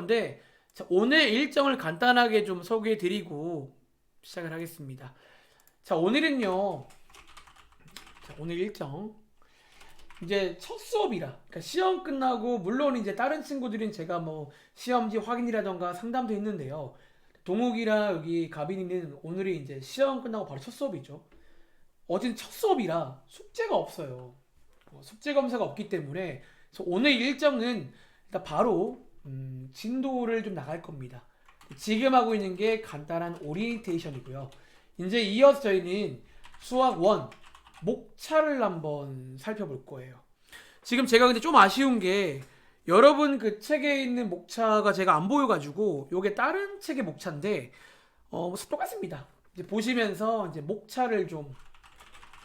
근데 자, 오늘 일정을 간단하게 좀 소개해 드리고 시작을 하겠습니다. 자, 오늘은요. 자, 오늘 일정 이제 첫 수업이라 그러니까 시험 끝나고 물론 이제 다른 친구들은 제가 뭐 시험지 확인이라던가 상담도 했는데요. 동욱이랑 여기 가빈이는 오늘이 이제 시험 끝나고 바로 첫 수업이죠. 어제는 첫 수업이라 숙제가 없어요. 숙제 검사가 없기 때문에 그래서 오늘 일정은 일단 바로 진도를 좀 나갈 겁니다. 지금 하고 있는 게 간단한 오리엔테이션이고요. 이제 이어서 저희는 수학 1 목차를 한번 살펴볼 거예요. 지금 제가 근데 좀 아쉬운 게 여러분 그 책에 있는 목차가 제가 안 보여가지고 요게 다른 책의 목차인데 뭐 똑같습니다. 이제 보시면서 이제 목차를 좀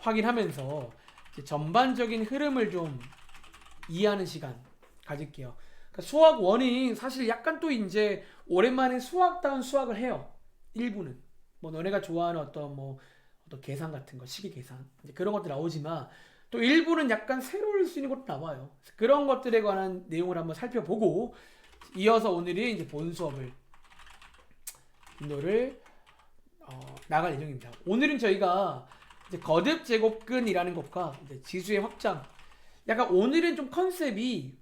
확인하면서 이제 전반적인 흐름을 좀 이해하는 시간 가질게요. 그러니까 수학 원이 사실 약간 또 이제 오랜만에 수학다운 수학을 해요. 일부는 뭐 너네가 좋아하는 어떤 계산 같은 거, 식이 계산 이제 그런 것들 나오지만 또 일부는 약간 새로울 수 있는 것도 나와요. 그런 것들에 관한 내용을 한번 살펴보고 이어서 오늘이 이제 본 수업을 인도를 나갈 예정입니다. 오늘은 저희가 이제 거듭 제곱근이라는 것과 이제 지수의 확장. 약간 오늘은 좀 컨셉이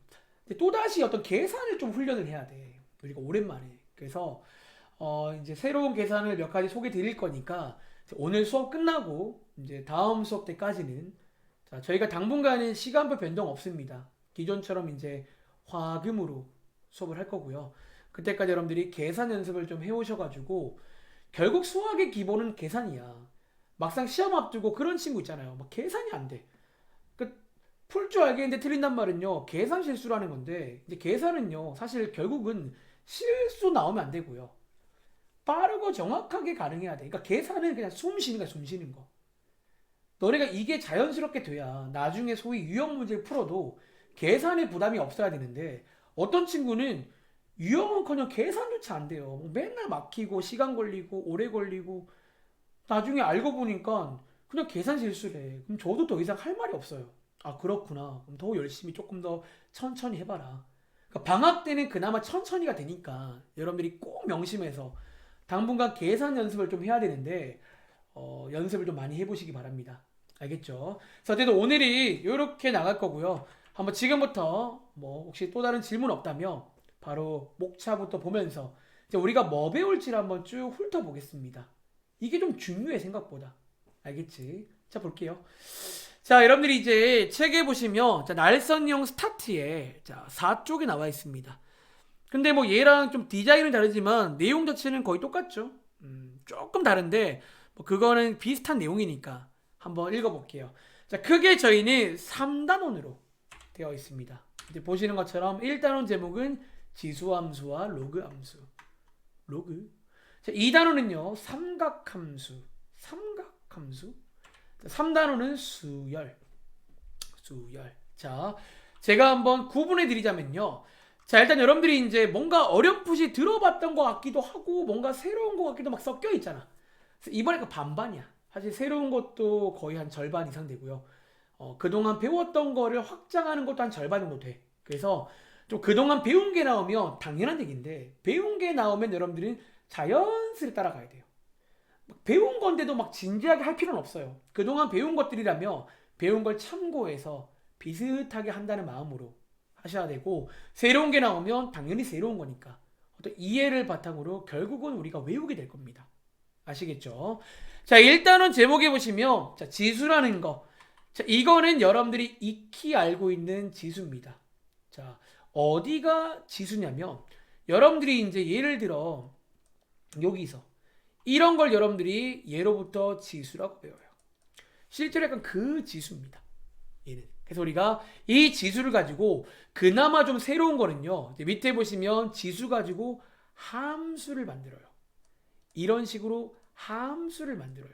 또다시 어떤 계산을 좀 훈련을 해야 돼. 우리가 오랜만에. 그래서 이제 새로운 계산을 몇 가지 소개 드릴 거니까 오늘 수업 끝나고 이제 다음 수업 때까지는 자, 저희가 당분간은 시간표 변동 없습니다. 기존처럼 이제 화금으로 수업을 할 거고요. 그때까지 여러분들이 계산 연습을 좀 해오셔가지고 결국 수학의 기본은 계산이야. 막상 시험 앞두고 그런 친구 있잖아요. 막 계산이 안 돼. 그 풀 줄 알겠는데 틀린단 말은요. 계산 실수라는 건데 이제 계산은요. 사실 결국은 실수 나오면 안 되고요. 빠르고 정확하게 가능해야 돼. 그러니까 계산은 그냥 숨 쉬는 거야, 숨 쉬는 거. 너네가 이게 자연스럽게 돼야 나중에 소위 유형 문제를 풀어도 계산의 부담이 없어야 되는데 어떤 친구는 유형은커녕 계산조차 안 돼요. 맨날 막히고 시간 걸리고 오래 걸리고 나중에 알고 보니까 그냥 계산 실수래. 그럼 저도 더 이상 할 말이 없어요. 아, 그렇구나. 그럼 더 열심히 조금 더 천천히 해봐라. 그러니까 방학 때는 그나마 천천히가 되니까 여러분들이 꼭 명심해서 당분간 계산 연습을 좀 해야 되는데 연습을 좀 많이 해보시기 바랍니다. 알겠죠? 그래서 어쨌든 오늘이 이렇게 나갈 거고요. 한번 지금부터 뭐 혹시 또 다른 질문 없다면 바로 목차부터 보면서 이제 우리가 뭐 배울지를 한번 쭉 훑어보겠습니다. 이게 좀 중요해 생각보다. 알겠지? 자 볼게요. 자 여러분들이 이제 책에 보시면 자, 날선형 스타트에 자 4쪽이 나와 있습니다. 근데 뭐 얘랑 좀 디자인은 다르지만 내용 자체는 거의 똑같죠. 조금 다른데 뭐 그거는 비슷한 내용이니까 한번 읽어볼게요. 자 크게 저희는 3단원으로 되어 있습니다. 이제 보시는 것처럼 1단원 제목은 지수함수와 로그함수. 로그. 자, 2단원은요 삼각함수. 삼각함수. 3단원은 수열. 수열. 자 제가 한번 구분해 드리자면요. 자 일단 여러분들이 이제 뭔가 어렴풋이 들어봤던 것 같기도 하고 뭔가 새로운 것 같기도 막 섞여 있잖아. 그래서 이번에 그 반반이야. 사실 새로운 것도 거의 한 절반 이상 되고요. 그동안 배웠던 거를 확장하는 것도 한 절반 정도 돼. 그래서 좀 그동안 배운 게 나오면 당연한 얘기인데 배운 게 나오면 여러분들은 자연스레 따라가야 돼요. 배운 건데도 막 진지하게 할 필요는 없어요. 그동안 배운 것들이라며 배운 걸 참고해서 비슷하게 한다는 마음으로 하셔야 되고 새로운 게 나오면 당연히 새로운 거니까 어떤 이해를 바탕으로 결국은 우리가 외우게 될 겁니다. 아시겠죠? 자 일단은 제목에 보시면 자 지수라는 거 자 이거는 여러분들이 익히 알고 있는 지수입니다. 자 어디가 지수냐면 여러분들이 이제 예를 들어 여기서 이런 걸 여러분들이 예로부터 지수라고 배워요. 실제로 약간 그 지수입니다. 얘는. 그래서 우리가 이 지수를 가지고 그나마 좀 새로운 거는요. 밑에 보시면 지수 가지고 함수를 만들어요. 이런 식으로 함수를 만들어요.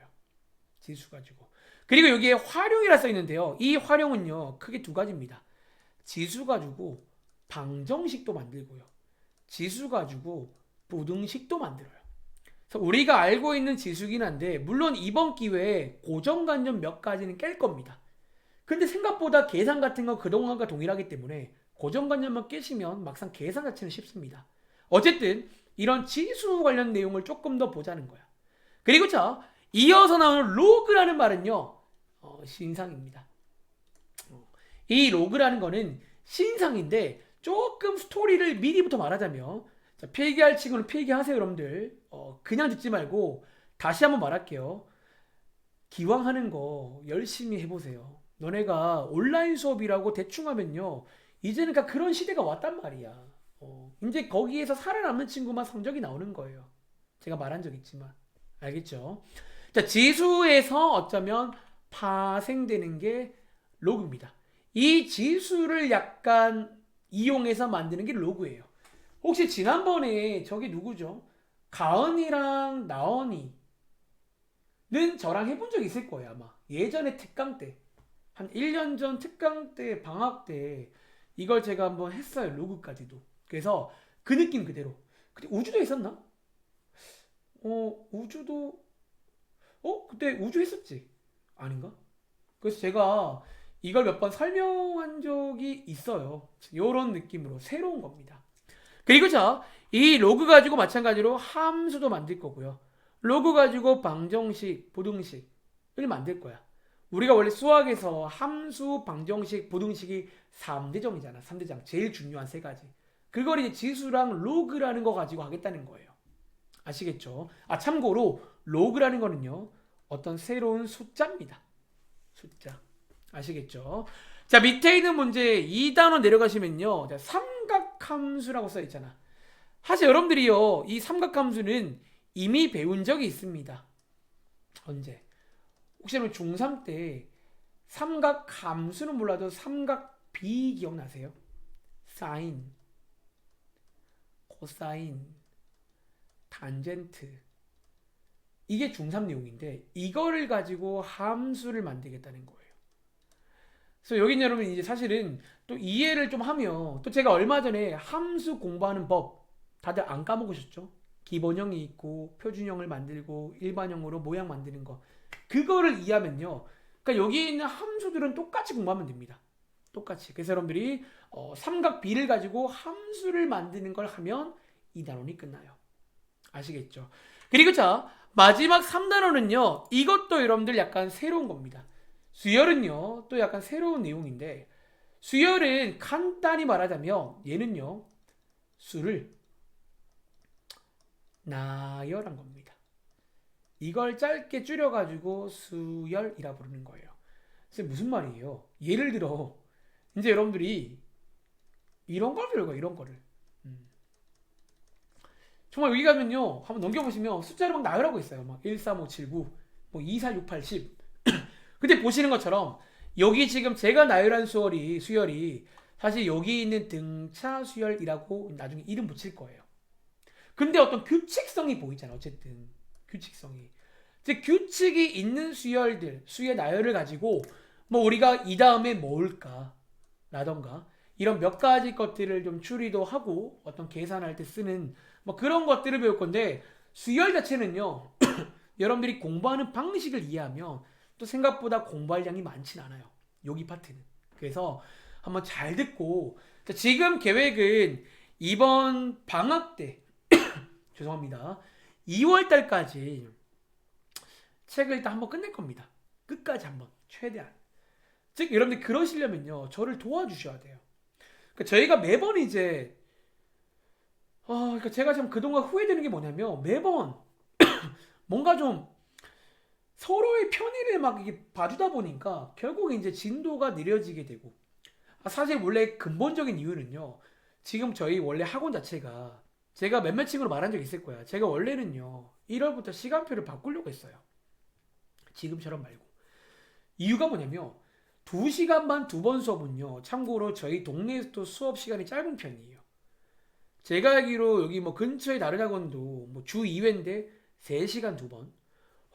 지수 가지고. 그리고 여기에 활용이라 써 있는데요. 이 활용은요. 크게 두 가지입니다. 지수 가지고 방정식도 만들고요. 지수 가지고 부등식도 만들어요. 그래서 우리가 알고 있는 지수긴 한데 물론 이번 기회에 고정관념 몇 가지는 깰 겁니다. 근데 생각보다 계산 같은 건 그동안과 동일하기 때문에 고정관념만 깨시면 막상 계산 자체는 쉽습니다. 어쨌든 이런 지수 관련 내용을 조금 더 보자는 거야. 그리고 자, 이어서 나오는 로그라는 말은요, 신상입니다. 이 로그라는 거는 신상인데 조금 스토리를 미리부터 말하자면, 자, 필기할 친구는 필기하세요, 여러분들. 그냥 듣지 말고 다시 한번 말할게요. 기왕 하는 거 열심히 해보세요. 너네가 온라인 수업이라고 대충 하면요, 이제는 그런 시대가 왔단 말이야. 이제 거기에서 살아남는 친구만 성적이 나오는 거예요. 제가 말한 적 있지만. 알겠죠? 자, 지수에서 어쩌면 파생되는 게 로그입니다. 이 지수를 약간 이용해서 만드는 게 로그예요. 혹시 지난번에 저기 누구죠? 가은이랑 나은이는 저랑 해본 적 있을 거예요, 아마. 예전에 특강 때. 한 1년 전 특강 때, 방학 때 이걸 제가 한번 했어요, 로그까지도. 그래서 그 느낌 그대로. 그때 우주도 있었나? 우주도 그때 우주 했었지? 아닌가? 그래서 제가 이걸 몇 번 설명한 적이 있어요. 요런 느낌으로 새로운 겁니다. 그리고 자, 이 로그 가지고 마찬가지로 함수도 만들 거고요. 로그 가지고 방정식, 부등식을 만들 거야. 우리가 원래 수학에서 함수, 방정식, 부등식이 3대정이잖아. 3대장. 제일 중요한 세 가지. 그걸 이제 지수랑 로그라는 거 가지고 하겠다는 거예요. 아시겠죠? 참고로 로그라는 거는요, 어떤 새로운 숫자입니다. 숫자. 아시겠죠? 자, 밑에 있는 문제 2단원 내려가시면요, 삼각함수라고 써있잖아. 사실 여러분들이요, 이 삼각함수는 이미 배운 적이 있습니다. 언제? 혹시 여러분 중3 때 삼각함수는 몰라도 삼각비 기억나세요? 사인, 코사인, 탄젠트. 이게 중3 내용인데 이거를 가지고 함수를 만들겠다는 거예요. 그래서 여긴 여러분 이제 사실은 또 이해를 좀 하면, 또 제가 얼마 전에 함수 공부하는 법 다들 안 까먹으셨죠? 기본형이 있고 표준형을 만들고 일반형으로 모양 만드는 거, 그거를 이해하면요, 그러니까 여기 있는 함수들은 똑같이 공부하면 됩니다. 똑같이. 그래서 여러분들이 삼각비를 가지고 함수를 만드는 걸 하면 이 단원이 끝나요. 아시겠죠? 그리고 자, 마지막 3단원은요, 이것도 여러분들 약간 새로운 겁니다. 수열은요, 또 약간 새로운 내용인데, 수열은 간단히 말하자면 얘는요, 수를 나열한 겁니다. 이걸 짧게 줄여가지고 수열이라 부르는 거예요. 그래서 무슨 말이에요? 예를 들어 이제 여러분들이 이런 걸 배울 거예요. 이런 거를. 정말 여기 가면요, 한번 넘겨보시면 숫자를 막 나열하고 있어요. 막 1, 3, 5, 7, 9, 뭐 2, 4, 6, 8, 10. 근데 보시는 것처럼 여기 지금 제가 나열한 수열이 사실 여기 있는 등차 수열이라고 나중에 이름 붙일 거예요. 근데 어떤 규칙성이 보이잖아. 어쨌든 규칙성이. 즉 규칙이 있는 수열들, 수의 나열을 가지고 뭐 우리가 이 다음에 뭘까? 라던가 이런 몇 가지 것들을 좀 추리도 하고 어떤 계산할 때 쓰는 뭐 그런 것들을 배울 건데, 수열 자체는요 여러분들이 공부하는 방식을 이해하면 또 생각보다 공부할 양이 많진 않아요. 여기 파트는. 그래서 한번 잘 듣고, 지금 계획은 이번 방학 때 죄송합니다, 2월 달까지 책을 일단 한번 끝낼 겁니다. 끝까지 한번 최대한. 즉 여러분들 그러시려면요, 저를 도와주셔야 돼요. 그러니까 저희가 매번 이제 그러니까 제가 지금 그동안 후회되는 게 뭐냐면, 매번 뭔가 좀 서로의 편의를 막 이게 봐주다 보니까 결국 이제 진도가 느려지게 되고, 사실 원래 근본적인 이유는요, 지금 저희 원래 학원 자체가 제가 몇몇 친구로 말한 적 있을 거야. 제가 원래는요 1월부터 시간표를 바꾸려고 했어요. 지금처럼 말고. 이유가 뭐냐면 2시간만 2번 수업은요, 참고로 저희 동네에서도 수업 시간이 짧은 편이에요. 제가 알기로 여기 뭐 근처에 다른 학원도 뭐 주 2회인데 3시간 2번,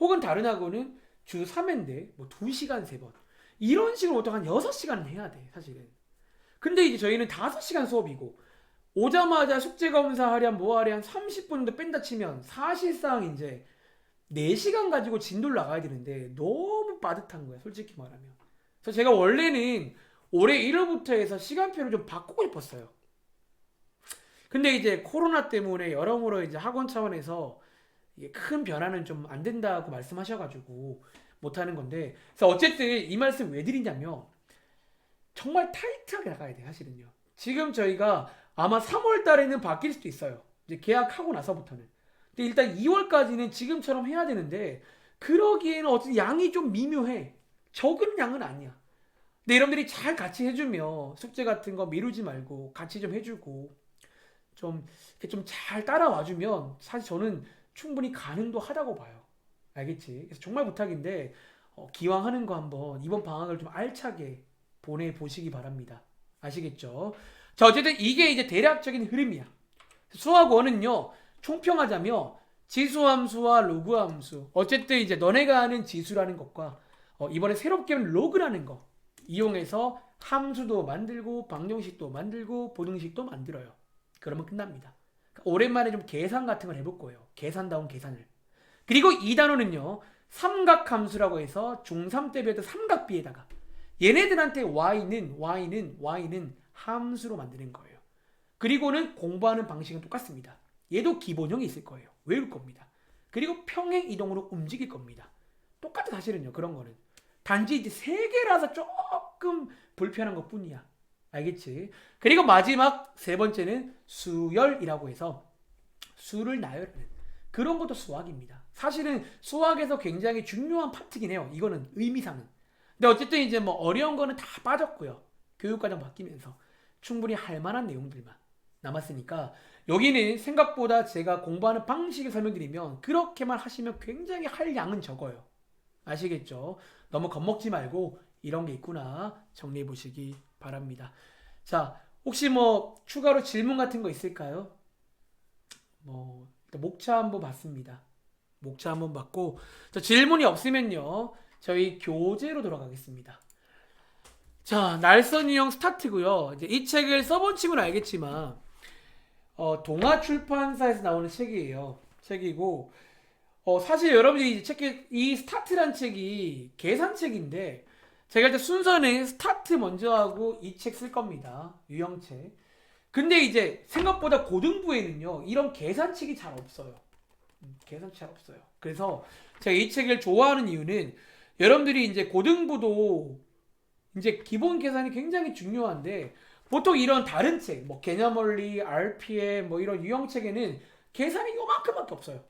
혹은 다른 학원은 주 3회인데 뭐 2시간 3번, 이런 식으로 보통 한 6시간은 해야 돼 사실은. 근데 이제 저희는 5시간 수업이고 오자마자 숙제 검사하랴 뭐하랴 한 30분 정도 뺀다 치면 사실상 이제 4시간 가지고 진도를 나가야 되는데 너무 빠듯한 거야, 솔직히 말하면. 그래서 제가 원래는 올해 1월부터 해서 시간표를 좀 바꾸고 싶었어요. 근데 이제 코로나 때문에 여러모로 이제 학원 차원에서 이게 큰 변화는 좀 안 된다고 말씀하셔가지고 못하는 건데, 그래서 어쨌든 이 말씀 왜 드리냐면 정말 타이트하게 나가야 돼요, 사실은요. 지금 저희가 아마 3월 달에는 바뀔 수도 있어요. 이제 계약하고 나서부터는. 근데 일단 2월까지는 지금처럼 해야 되는데, 그러기에는 어쨌든 양이 좀 미묘해. 적은 양은 아니야. 근데 여러분들이 잘 같이 해주면 숙제 같은 거 미루지 말고 같이 좀 해주고 좀 이렇게 좀 잘 따라와주면 사실 저는 충분히 가능도 하다고 봐요. 알겠지? 그래서 정말 부탁인데 기왕 하는 거 한번 이번 방학을 좀 알차게 보내보시기 바랍니다. 아시겠죠? 자, 어쨌든 이게 이제 대략적인 흐름이야. 수학원은요, 총평하자면 지수함수와 로그함수. 어쨌든 이제 너네가 아는 지수라는 것과 이번에 새롭게 하는 로그라는 거 이용해서 함수도 만들고 방정식도 만들고 보등식도 만들어요. 그러면 끝납니다. 그러니까 오랜만에 좀 계산 같은 걸 해볼 거예요. 계산다운 계산을. 그리고 이 단어는요, 삼각함수라고 해서 중3 때 배웠던 삼각비에다가 얘네들한테 y는 함수로 만드는 거예요. 그리고는 공부하는 방식은 똑같습니다. 얘도 기본형이 있을 거예요. 외울 겁니다. 그리고 평행 이동으로 움직일 겁니다. 똑같아 사실은요. 그런 거는. 단지 이제 세 개라서 조금 불편한 것 뿐이야. 알겠지? 그리고 마지막 세 번째는 수열이라고 해서 수를 나열하는 그런 것도 수학입니다. 사실은 수학에서 굉장히 중요한 파트긴 해요. 이거는 의미상은. 근데 어쨌든 이제 뭐 어려운 거는 다 빠졌고요. 교육과정 바뀌면서 충분히 할 만한 내용들만 남았으니까 여기는 생각보다 제가 공부하는 방식을 설명드리면 그렇게만 하시면 굉장히 할 양은 적어요. 아시겠죠? 너무 겁먹지 말고 이런 게 있구나 정리해 보시기 바랍니다. 자, 혹시 뭐 추가로 질문 같은 거 있을까요? 뭐 일단 목차 한번 봤습니다. 목차 한번 봤고, 자, 질문이 없으면요 저희 교재로 돌아가겠습니다. 자, 날선 유형 스타트고요. 이제 이 책을 써본 친구는 알겠지만 동아출판사에서 나오는 책이에요. 책이고 사실 여러분들이 이 스타트란 책이 계산책인데 제가 일단 순서는 스타트 먼저 하고 이 책 쓸 겁니다. 유형책. 근데 이제 생각보다 고등부에는요 이런 계산책이 잘 없어요. 계산책 잘 없어요. 그래서 제가 이 책을 좋아하는 이유는 여러분들이 이제 고등부도 이제 기본 계산이 굉장히 중요한데 보통 이런 다른 책, 뭐 개념원리, RPM 뭐 이런 유형책에는 계산이 요만큼밖에 없어요.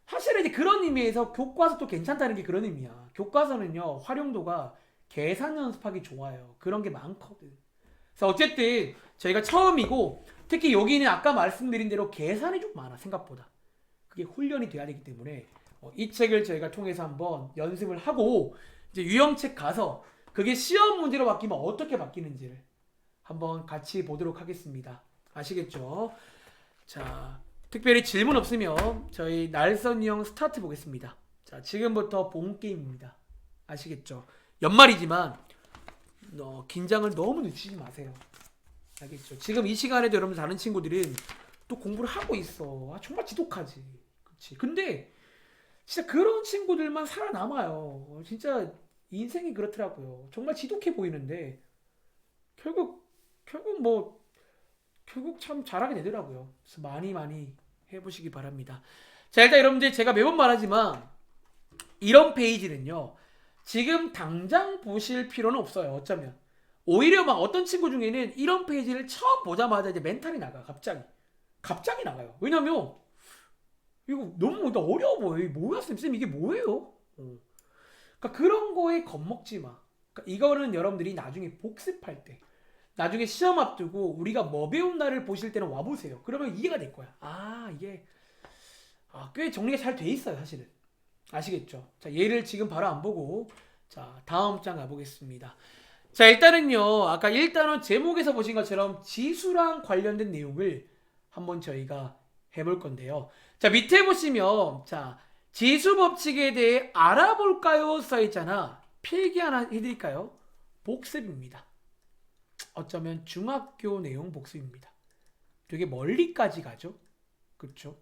사실은 이제 그런 의미에서 교과서도 괜찮다는 게 그런 의미야. 교과서는요 활용도가 계산 연습하기 좋아요. 그런 게 많거든. 그래서 어쨌든 저희가 처음이고 특히 여기는 아까 말씀드린 대로 계산이 좀 많아 생각보다. 그게 훈련이 돼야 되기 때문에 이 책을 저희가 통해서 한번 연습을 하고 이제 유형책 가서 그게 시험 문제로 바뀌면 어떻게 바뀌는지를 한번 같이 보도록 하겠습니다. 아시겠죠? 자, 특별히 질문 없으면 저희 날선 유형 스타트 보겠습니다. 자, 지금부터 본 게임입니다. 아시겠죠? 연말이지만 긴장을 너무 늦추지 마세요. 알겠죠? 지금 이 시간에도 여러분 다른 친구들은 또 공부를 하고 있어. 정말 지독하지. 그치? 근데 진짜 그런 친구들만 살아남아요. 진짜 인생이 그렇더라고요. 정말 지독해 보이는데 결국 참 잘하게 되더라고요. 그래서 많이 해보시기 바랍니다. 자, 일단 여러분들 제가 매번 말하지만 이런 페이지는요 지금 당장 보실 필요는 없어요. 어쩌면 오히려 막 어떤 친구 중에는 이런 페이지를 처음 보자마자 이제 멘탈이 나가. 갑자기 나가요. 왜냐면 이거 너무 어려워 보여. 뭐야 쌤 이게 뭐예요? 그러니까 그런 거에 겁먹지 마. 그러니까 이거는 여러분들이 나중에 복습할 때, 나중에 시험 앞두고 우리가 뭐 배운다를 보실 때는 와보세요. 그러면 이해가 될 거야. 이게 꽤 정리가 잘 돼 있어요, 사실은. 아시겠죠? 자, 얘를 지금 바로 안 보고 자, 다음 장 가보겠습니다. 자, 일단은요, 아까 1단원 제목에서 보신 것처럼 지수랑 관련된 내용을 한번 저희가 해볼 건데요. 자, 밑에 보시면 자, 지수 법칙에 대해 알아볼까요? 써있잖아. 필기 하나 해드릴까요? 복습입니다. 어쩌면 중학교 내용 복습입니다. 되게 멀리까지 가죠? 그렇죠?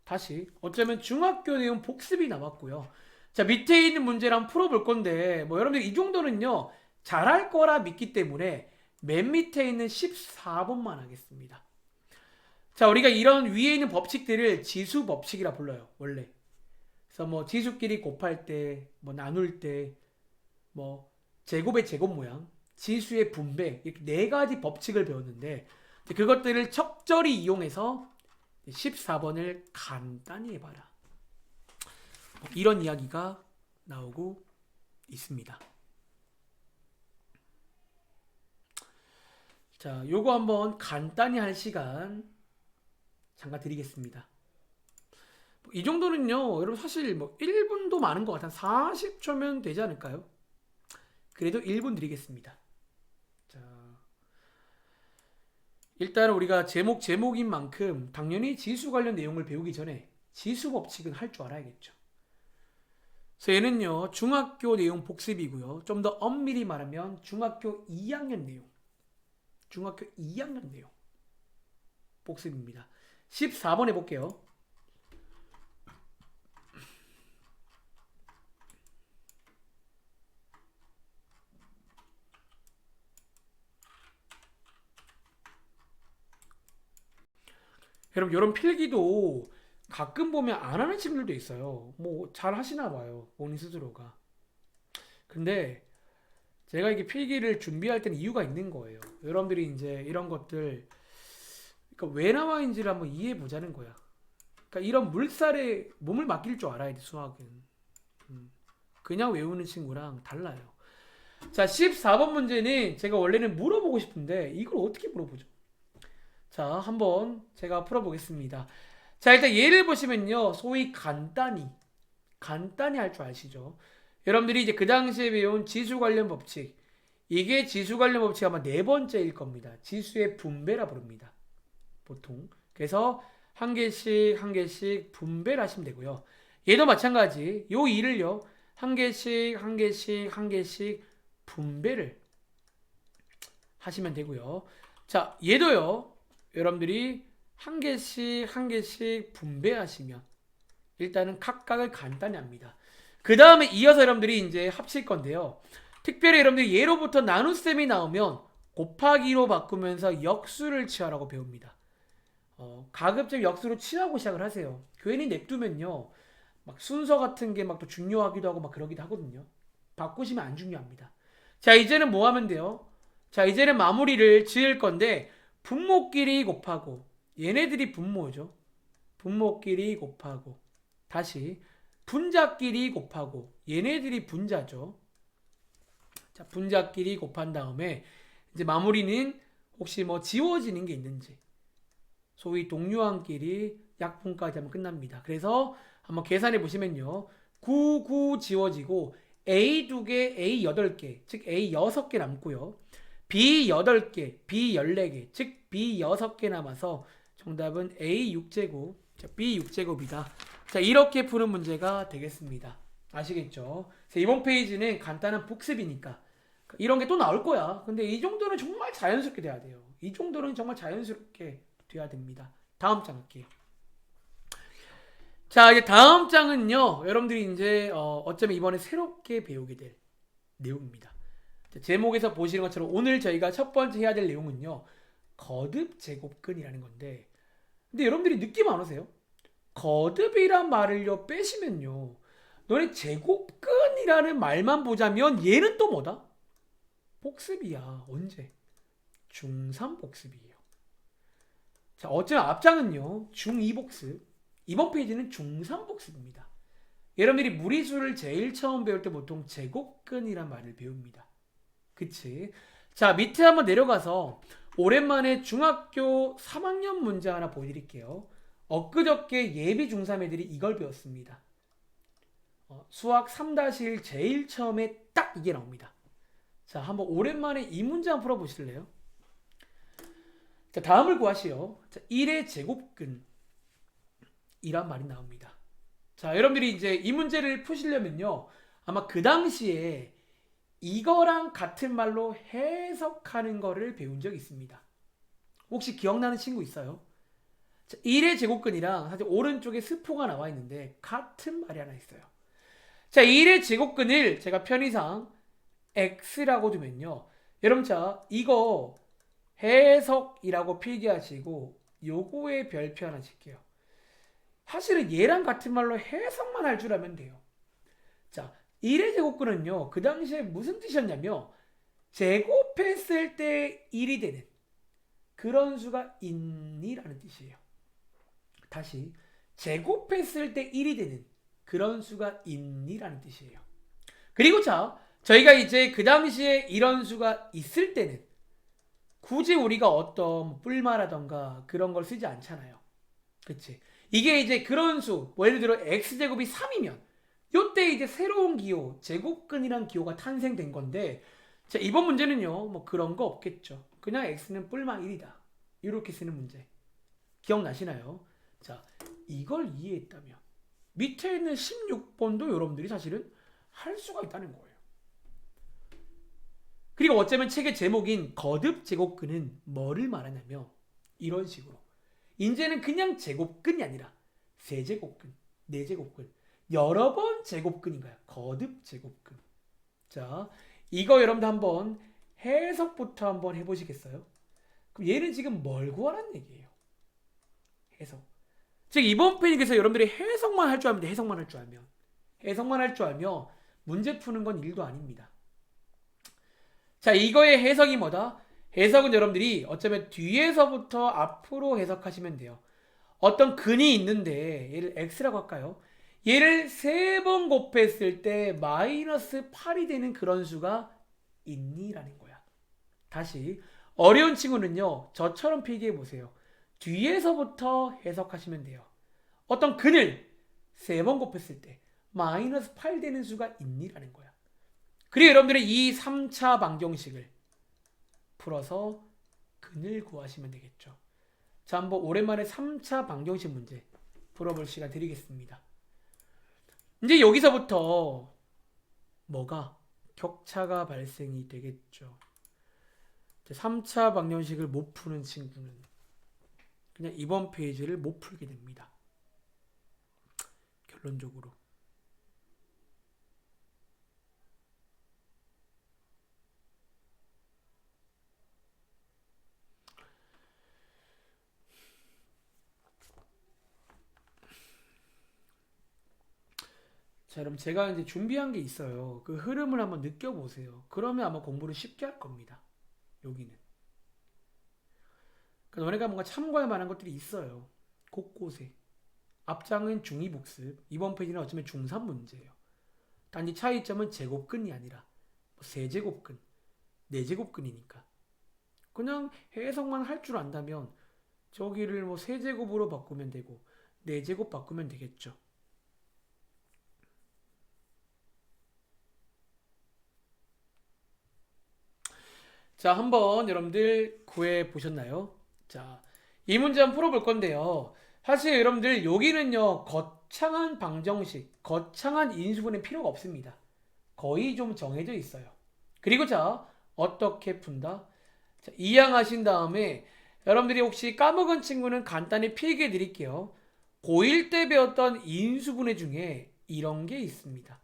다시 어쩌면 중학교 내용 복습이 남았고요. 자, 밑에 있는 문제를 한번 풀어볼 건데 뭐 여러분들 이 정도는요 잘할 거라 믿기 때문에 맨 밑에 있는 14번만 하겠습니다. 자, 우리가 이런 위에 있는 법칙들을 지수 법칙이라 불러요, 원래. 그래서 뭐 지수끼리 곱할 때, 뭐 나눌 때, 뭐 제곱의 제곱 모양, 지수의 분배, 이렇게 네 가지 법칙을 배웠는데 그것들을 적절히 이용해서 14번을 간단히 해봐라. 이런 이야기가 나오고 있습니다. 자, 요거 한번 간단히 할 시간 잠깐 드리겠습니다. 이 정도는요, 여러분 사실 뭐 1분도 많은 것 같아요. 40초면 되지 않을까요? 그래도 1분 드리겠습니다. 자, 일단 우리가 제목인 만큼 당연히 지수 관련 내용을 배우기 전에 지수 법칙은 할 줄 알아야겠죠. 그래서 얘는요, 중학교 내용 복습이고요. 좀 더 엄밀히 말하면 중학교 2학년 내용. 중학교 2학년 내용. 복습입니다. 14번 해볼게요. 여러분, 이런 필기도 가끔 보면 안 하는 친구들도 있어요. 뭐 잘 하시나 봐요, 본인 스스로가. 근데 제가 이게 필기를 준비할 때는 이유가 있는 거예요. 여러분들이 이제 이런 것들, 그러니까 왜 나와인지를 한번 이해해 보자는 거야. 그러니까 이런 물살에 몸을 맡길 줄 알아야 돼, 수학은. 그냥 외우는 친구랑 달라요. 자, 14번 문제는 제가 원래는 물어보고 싶은데 이걸 어떻게 물어보죠? 자, 한번 제가 풀어보겠습니다. 자, 일단 예를 보시면요, 소위 간단히 할 줄 아시죠? 여러분들이 이제 그 당시에 배운 지수 관련 법칙, 이게 지수 관련 법칙 아마 네 번째일 겁니다. 지수의 분배라 부릅니다, 보통. 그래서 한 개씩 분배를 하시면 되고요. 얘도 마찬가지. 요 일을요, 한 개씩 분배를 하시면 되고요. 자, 얘도요, 여러분들이 한 개씩 분배하시면 일단은 각각을 간단히 합니다. 그 다음에 이어서 여러분들이 이제 합칠 건데요. 특별히 여러분들이 예로부터 나눗셈이 나오면 곱하기로 바꾸면서 역수를 취하라고 배웁니다. 가급적 역수로 취하고 시작을 하세요. 괜히 냅두면요, 막 순서 같은 게 막 또 중요하기도 하고 막 그러기도 하거든요. 바꾸시면 안 중요합니다. 자, 이제는 뭐 하면 돼요? 자, 이제는 마무리를 지을 건데 분모끼리 곱하고, 얘네들이 분모죠. 분모끼리 곱하고, 다시 분자끼리 곱하고, 얘네들이 분자죠. 자, 분자끼리 곱한 다음에 이제 마무리는 혹시 뭐 지워지는 게 있는지, 소위 동류항끼리 약분까지 하면 끝납니다. 그래서 한번 계산해 보시면요, 9 지워지고 A 2개, A 8개, 즉 A 6개 남고요. B 8개, B 14개, 즉 B 6개 남아서 정답은 A 6제곱, 자, B 6제곱이다. 자, 이렇게 푸는 문제가 되겠습니다. 아시겠죠? 이번 페이지는 간단한 복습이니까 이런 게 또 나올 거야. 근데 이 정도는 정말 자연스럽게 돼야 돼요. 이 정도는 정말 자연스럽게 돼야 됩니다. 다음 장 할게요. 자, 이제 다음 장은요, 여러분들이 이제 어쩌면 이번에 새롭게 배우게 될 내용입니다. 제목에서 보시는 것처럼 오늘 저희가 첫 번째 해야 될 내용은요, 거듭 제곱근이라는 건데, 근데 여러분들이 느낌 안 오세요? 거듭이란 말을요 빼시면요, 너네 제곱근이라는 말만 보자면 얘는 또 뭐다? 복습이야. 언제? 중3 복습이에요. 자, 어쩌면 앞장은요 중2 복습, 이번 페이지는 중3 복습입니다. 여러분들이 무리수를 제일 처음 배울 때 보통 제곱근이란 말을 배웁니다. 그치? 자, 밑에 한번 내려가서 오랜만에 중학교 3학년 문제 하나 보여드릴게요. 엊그저께 예비 중3 애들이 이걸 배웠습니다. 수학 3-1 제일 처음에 딱 이게 나옵니다. 자, 한번 오랜만에 이 문제 한번 풀어보실래요? 자, 다음을 구하시오. 자, 1의 제곱근 이란 말이 나옵니다. 자, 여러분들이 이제 이 문제를 푸시려면요, 아마 그 당시에 이거랑 같은 말로 해석하는 거를 배운 적 있습니다. 혹시 기억나는 친구 있어요? 자, 1의 제곱근이랑 사실 오른쪽에 스포가 나와 있는데 같은 말이 하나 있어요. 자, 1의 제곱근을 제가 편의상 x라고 두면요, 여러분, 자, 이거 해석이라고 필기하시고 요거에 별표 하나 칠게요. 사실은 얘랑 같은 말로 해석만 할 줄 알면 돼요. 자, 1의 제곱근은요. 그 당시에 무슨 뜻이었냐면 제곱했을 때 1이 되는 그런 수가 있니라는 뜻이에요. 다시 제곱했을 때 1이 되는 그런 수가 있니라는 뜻이에요. 그리고 자, 저희가 이제 그 당시에 이런 수가 있을 때는 굳이 우리가 어떤 뿔마라던가 그런 걸 쓰지 않잖아요. 그치? 이게 이제 그런 수, 뭐 예를 들어 x제곱이 3이면 요때 이제 새로운 기호, 제곱근이란 기호가 탄생된 건데, 자, 이번 문제는요, 뭐 그런 거 없겠죠. 그냥 x는 뿔마 1이다. 이렇게 쓰는 문제. 기억나시나요? 자, 이걸 이해했다면 밑에 있는 16번도 여러분들이 사실은 할 수가 있다는 거예요. 그리고 어쩌면 책의 제목인 거듭 제곱근은 뭐를 말하냐면 이런 식으로 이제는 그냥 제곱근이 아니라 세제곱근, 네제곱근, 여러 번 제곱근인가요? 거듭 제곱근. 자, 이거 여러분들 한번 해석부터 한번 해보시겠어요? 그럼 얘는 지금 뭘 구하라는 얘기예요? 해석. 즉 이번 페이지에서 여러분들이 해석만 할 줄 알면 해석만 할 줄 알면 해석만 할 줄 알면 문제 푸는 건 일도 아닙니다. 자, 이거의 해석이 뭐다? 해석은 여러분들이 어쩌면 뒤에서부터 앞으로 해석하시면 돼요. 어떤 근이 있는데 얘를 x라고 할까요? 얘를 3번 곱했을 때 마이너스 8이 되는 그런 수가 있니라는 거야. 다시 어려운 친구는요. 저처럼 필기해 보세요. 뒤에서부터 해석하시면 돼요. 어떤 근을 3번 곱했을 때 마이너스 8 되는 수가 있니라는 거야. 그리고 여러분들은 이 3차 방정식을 풀어서 근을 구하시면 되겠죠. 자, 한번 오랜만에 3차 방정식 문제 풀어볼 시간 드리겠습니다. 이제 여기서부터 뭐가 격차가 발생이 되겠죠. 3차 방정식을 못 푸는 친구는 그냥 이번 페이지를 못 풀게 됩니다. 결론적으로. 자, 그럼 제가 이제 준비한 게 있어요. 그 흐름을 한번 느껴보세요. 그러면 아마 공부를 쉽게 할 겁니다. 여기는. 그러니까 너네가 뭔가 참고할 만한 것들이 있어요. 곳곳에. 앞장은 중2 복습, 이번 페이지는 어쩌면 중3 문제예요. 단지 차이점은 제곱근이 아니라 세제곱근, 네제곱근이니까. 그냥 해석만 할 줄 안다면 저기를 뭐 세제곱으로 바꾸면 되고 네제곱 바꾸면 되겠죠. 자, 한번 여러분들 구해 보셨나요? 자, 이 문제 한번 풀어볼 건데요. 사실 여러분들 여기는요 거창한 방정식, 거창한 인수분해 필요가 없습니다. 거의 좀 정해져 있어요. 그리고 자, 어떻게 푼다? 자, 이양하신 다음에 여러분들이 혹시 까먹은 친구는 간단히 필기해 드릴게요. 고1 때 배웠던 인수분해 중에 이런 게 있습니다.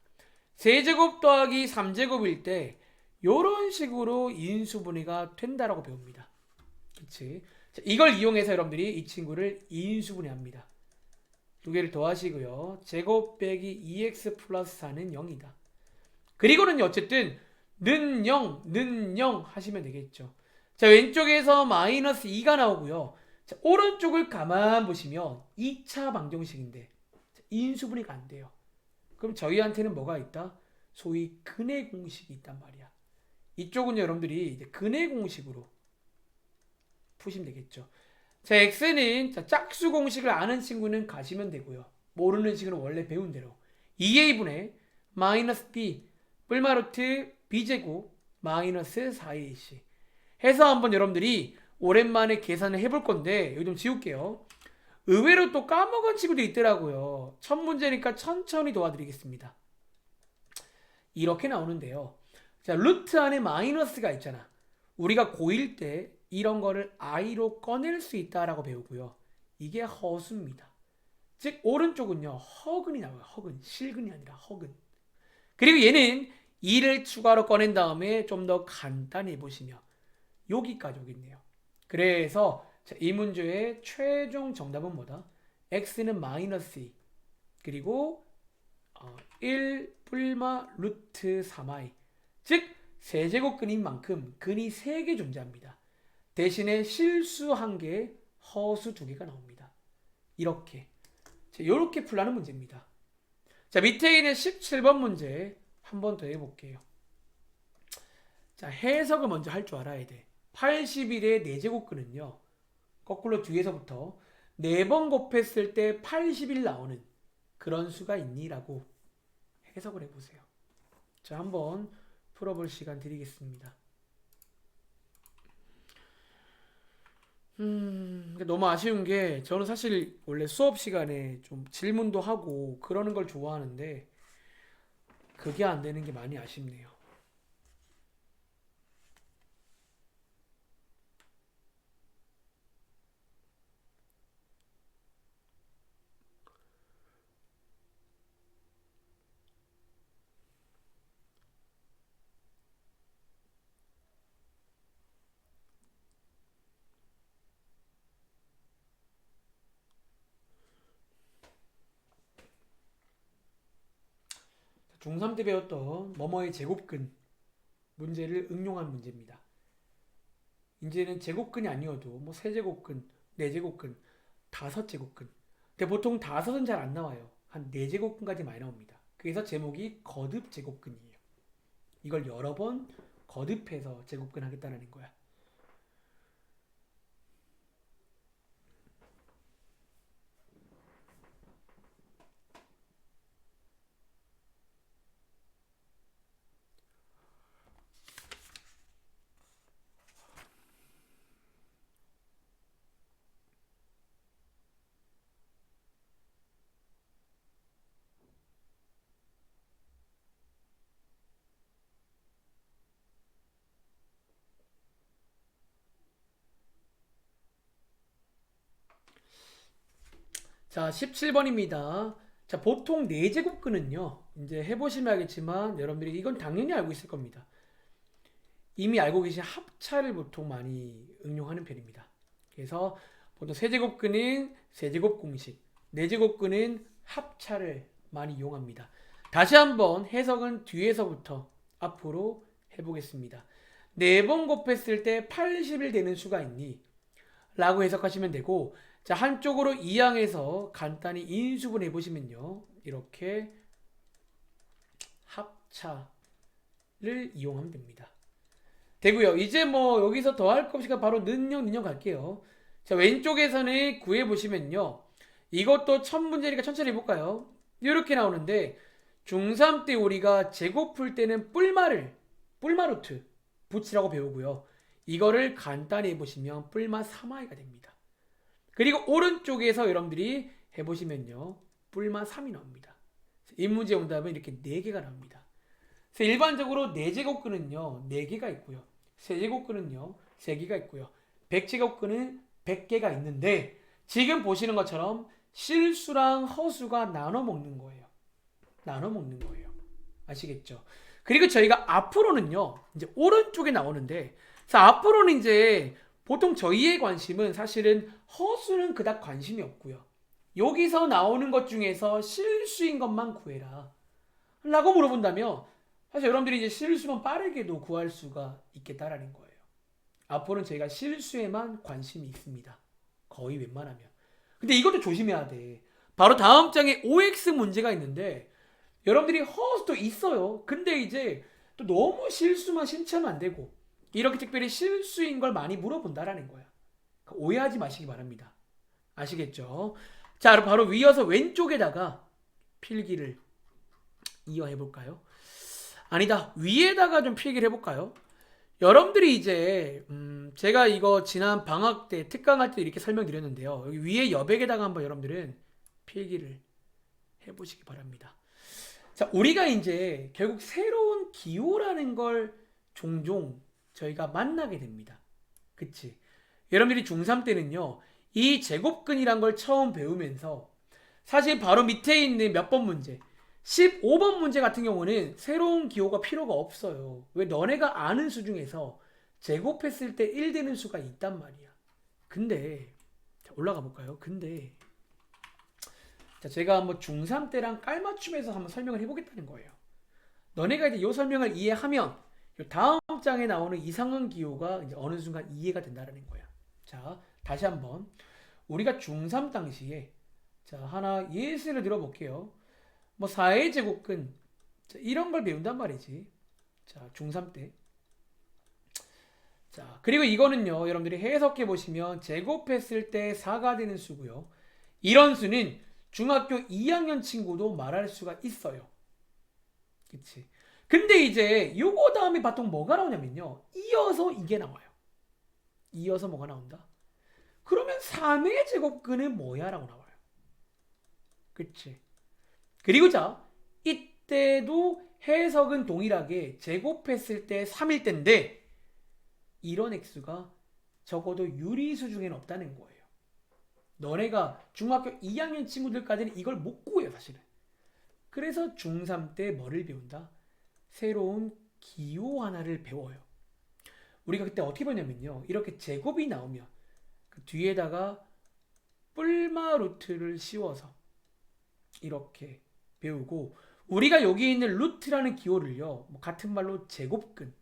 세제곱 더하기 3제곱일 때 이런 식으로 인수분해가 된다라고 배웁니다. 그치? 자, 이걸 이용해서 여러분들이 이 친구를 인수분해합니다. 두 개를 더하시고요. 제곱 빼기 2x 플러스 4는 0이다. 그리고는 어쨌든 는 0, 는 0 하시면 되겠죠. 자, 왼쪽에서 마이너스 2가 나오고요. 자, 오른쪽을 가만 보시면 2차 방정식인데 인수분해가 안 돼요. 그럼 저희한테는 뭐가 있다? 소위 근의 공식이 있단 말이야. 이쪽은 여러분들이 이제 근의 공식으로 푸시면 되겠죠. 자, x는 자, 짝수 공식을 아는 친구는 가시면 되고요. 모르는 친구는 원래 배운 대로 2a분의 마이너스 b 뿔마루트 b제곱 마이너스 4ac 해서 한번 여러분들이 오랜만에 계산을 해볼 건데 여기 좀 지울게요. 의외로 또 까먹은 친구도 있더라고요. 첫 문제니까 천천히 도와드리겠습니다. 이렇게 나오는데요. 자, 루트 안에 마이너스가 있잖아. 우리가 고1 때 이런 거를 i로 꺼낼 수 있다라고 배우고요. 이게 허수입니다. 즉 오른쪽은요 허근이 나와요. 허근, 실근이 아니라 허근. 그리고 얘는 2를 추가로 꺼낸 다음에 좀 더 간단히 보시면 여기까지 오겠네요. 그래서 자, 이 문제의 최종 정답은 뭐다? x는 마이너스 2 그리고 1 뿔마 루트 3i 즉 세제곱근인 만큼 근이 3개 존재합니다. 대신에 실수 1개, 허수 2개가 나옵니다. 이렇게 풀라는 문제입니다. 자, 밑에 있는 17번 문제 한 번 더 해볼게요. 자, 해석을 먼저 할 줄 알아야 돼. 81의 4제곱근은요. 거꾸로 뒤에서부터 4번 곱했을 때 81 나오는 그런 수가 있니? 라고 해석을 해보세요. 자, 한번 풀어볼 시간 드리겠습니다. 너무 아쉬운 게 저는 사실 원래 수업 시간에 좀 질문도 하고 그러는 걸 좋아하는데 그게 안 되는 게 많이 아쉽네요. 중3 때 배웠던 뭐뭐의 제곱근 문제를 응용한 문제입니다. 이제는 제곱근이 아니어도 뭐 세제곱근, 네제곱근, 다섯제곱근. 근데 보통 다섯은 잘 안 나와요. 한 네제곱근까지 많이 나옵니다. 그래서 제목이 거듭 제곱근이에요. 이걸 여러 번 거듭해서 제곱근 하겠다는 거야. 자, 17번입니다. 자, 보통 네제곱근은요. 이제 해보시면 알겠지만 여러분들이 이건 당연히 알고 있을 겁니다. 이미 알고 계신 합차를 보통 많이 응용하는 편입니다. 그래서 보통 세제곱근은 세제곱 공식, 네제곱근은 합차를 많이 이용합니다. 다시 한번 해석은 뒤에서부터 앞으로 해보겠습니다. 4번 곱했을 때 80일 되는 수가 있니? 라고 해석하시면 되고, 자, 한쪽으로 이항해서 간단히 인수분 해보시면요. 이렇게 합차를 이용하면 됩니다. 되고요. 이제 뭐 여기서 더 할 거 없으니까 바로 능력 갈게요. 자, 왼쪽에서는 구해보시면요. 이것도 첫 문제니까 천천히 해볼까요? 이렇게 나오는데 중3 때 우리가 제곱 풀 때는 뿔마루트 붙이라고 배우고요. 이거를 간단히 해보시면 뿔마 3i가 됩니다. 그리고 오른쪽에서 여러분들이 해보시면요. 뿔마 3이 나옵니다. 이 문제 정답은 이렇게 4개가 나옵니다. 그래서 일반적으로 4제곱근은요. 4개가 있고요. 세제곱근은요. 3개가 있고요. 100제곱근은 100개가 있는데 지금 보시는 것처럼 실수랑 허수가 나눠 먹는 거예요. 나눠 먹는 거예요. 아시겠죠? 그리고 저희가 앞으로는요. 이제 오른쪽에 나오는데 그래서 앞으로는 이제 보통 저희의 관심은 사실은 허수는 그닥 관심이 없고요. 여기서 나오는 것 중에서 실수인 것만 구해라. 라고 물어본다면 사실 여러분들이 이제 실수만 빠르게도 구할 수가 있겠다라는 거예요. 앞으로는 저희가 실수에만 관심이 있습니다. 거의 웬만하면. 근데 이것도 조심해야 돼. 바로 다음 장에 OX 문제가 있는데 여러분들이 허수도 있어요. 근데 이제 또 너무 실수만 신청하면 안 되고 이렇게 특별히 실수인 걸 많이 물어본다라는 거야. 오해하지 마시기 바랍니다. 아시겠죠? 자, 바로 위어서 왼쪽에다가 필기를 이어해 볼까요? 아니다. 위에다가 좀 필기를 해볼까요? 여러분들이 이제 제가 이거 지난 방학 때 특강할 때 이렇게 설명드렸는데요. 여기 위에 여백에다가 한번 여러분들은 필기를 해보시기 바랍니다. 자, 우리가 이제 결국 새로운 기호라는 걸 종종 저희가 만나게 됩니다. 그치? 여러분들이 중3 때는요. 이 제곱근이란 걸 처음 배우면서 사실 바로 밑에 있는 몇 번 문제 15번 문제 같은 경우는 새로운 기호가 필요가 없어요. 왜? 너네가 아는 수 중에서 제곱했을 때 1 되는 수가 있단 말이야. 근데 자, 올라가 볼까요? 근데 자, 제가 한번 중3 때랑 깔맞춤해서 한번 설명을 해보겠다는 거예요. 너네가 이제 이 설명을 이해하면 요 다음 장에 나오는 이상한 기호가 이제 어느 순간 이해가 된다는 거야. 자, 다시 한번 우리가 중3 당시에 자, 하나 예시를 들어볼게요. 뭐 4의 제곱근 자, 이런 걸 배운단 말이지. 자, 중3 때. 자, 그리고 이거는요, 여러분들이 해석해 보시면 제곱했을 때 4가 되는 수고요. 이런 수는 중학교 2학년 친구도 말할 수가 있어요. 그치? 근데 이제 요거 다음에 보통 뭐가 나오냐면요. 이어서 이게 나와요. 이어서 뭐가 나온다? 그러면 3의 제곱근은 뭐야? 라고 나와요. 그치? 그리고 자, 이때도 해석은 동일하게 제곱했을 때 3일 때인데 이런 액수가 적어도 유리수 중에는 없다는 거예요. 너네가 중학교 2학년 친구들까지는 이걸 못 구해요, 사실은. 그래서 중3 때 뭐를 배운다? 새로운 기호 하나를 배워요. 우리가 그때 어떻게 배웠냐면요. 이렇게 제곱이 나오면 그 뒤에다가 뿔마 루트를 씌워서 이렇게 배우고 우리가 여기 있는 루트라는 기호를요. 뭐 같은 말로 제곱근이라고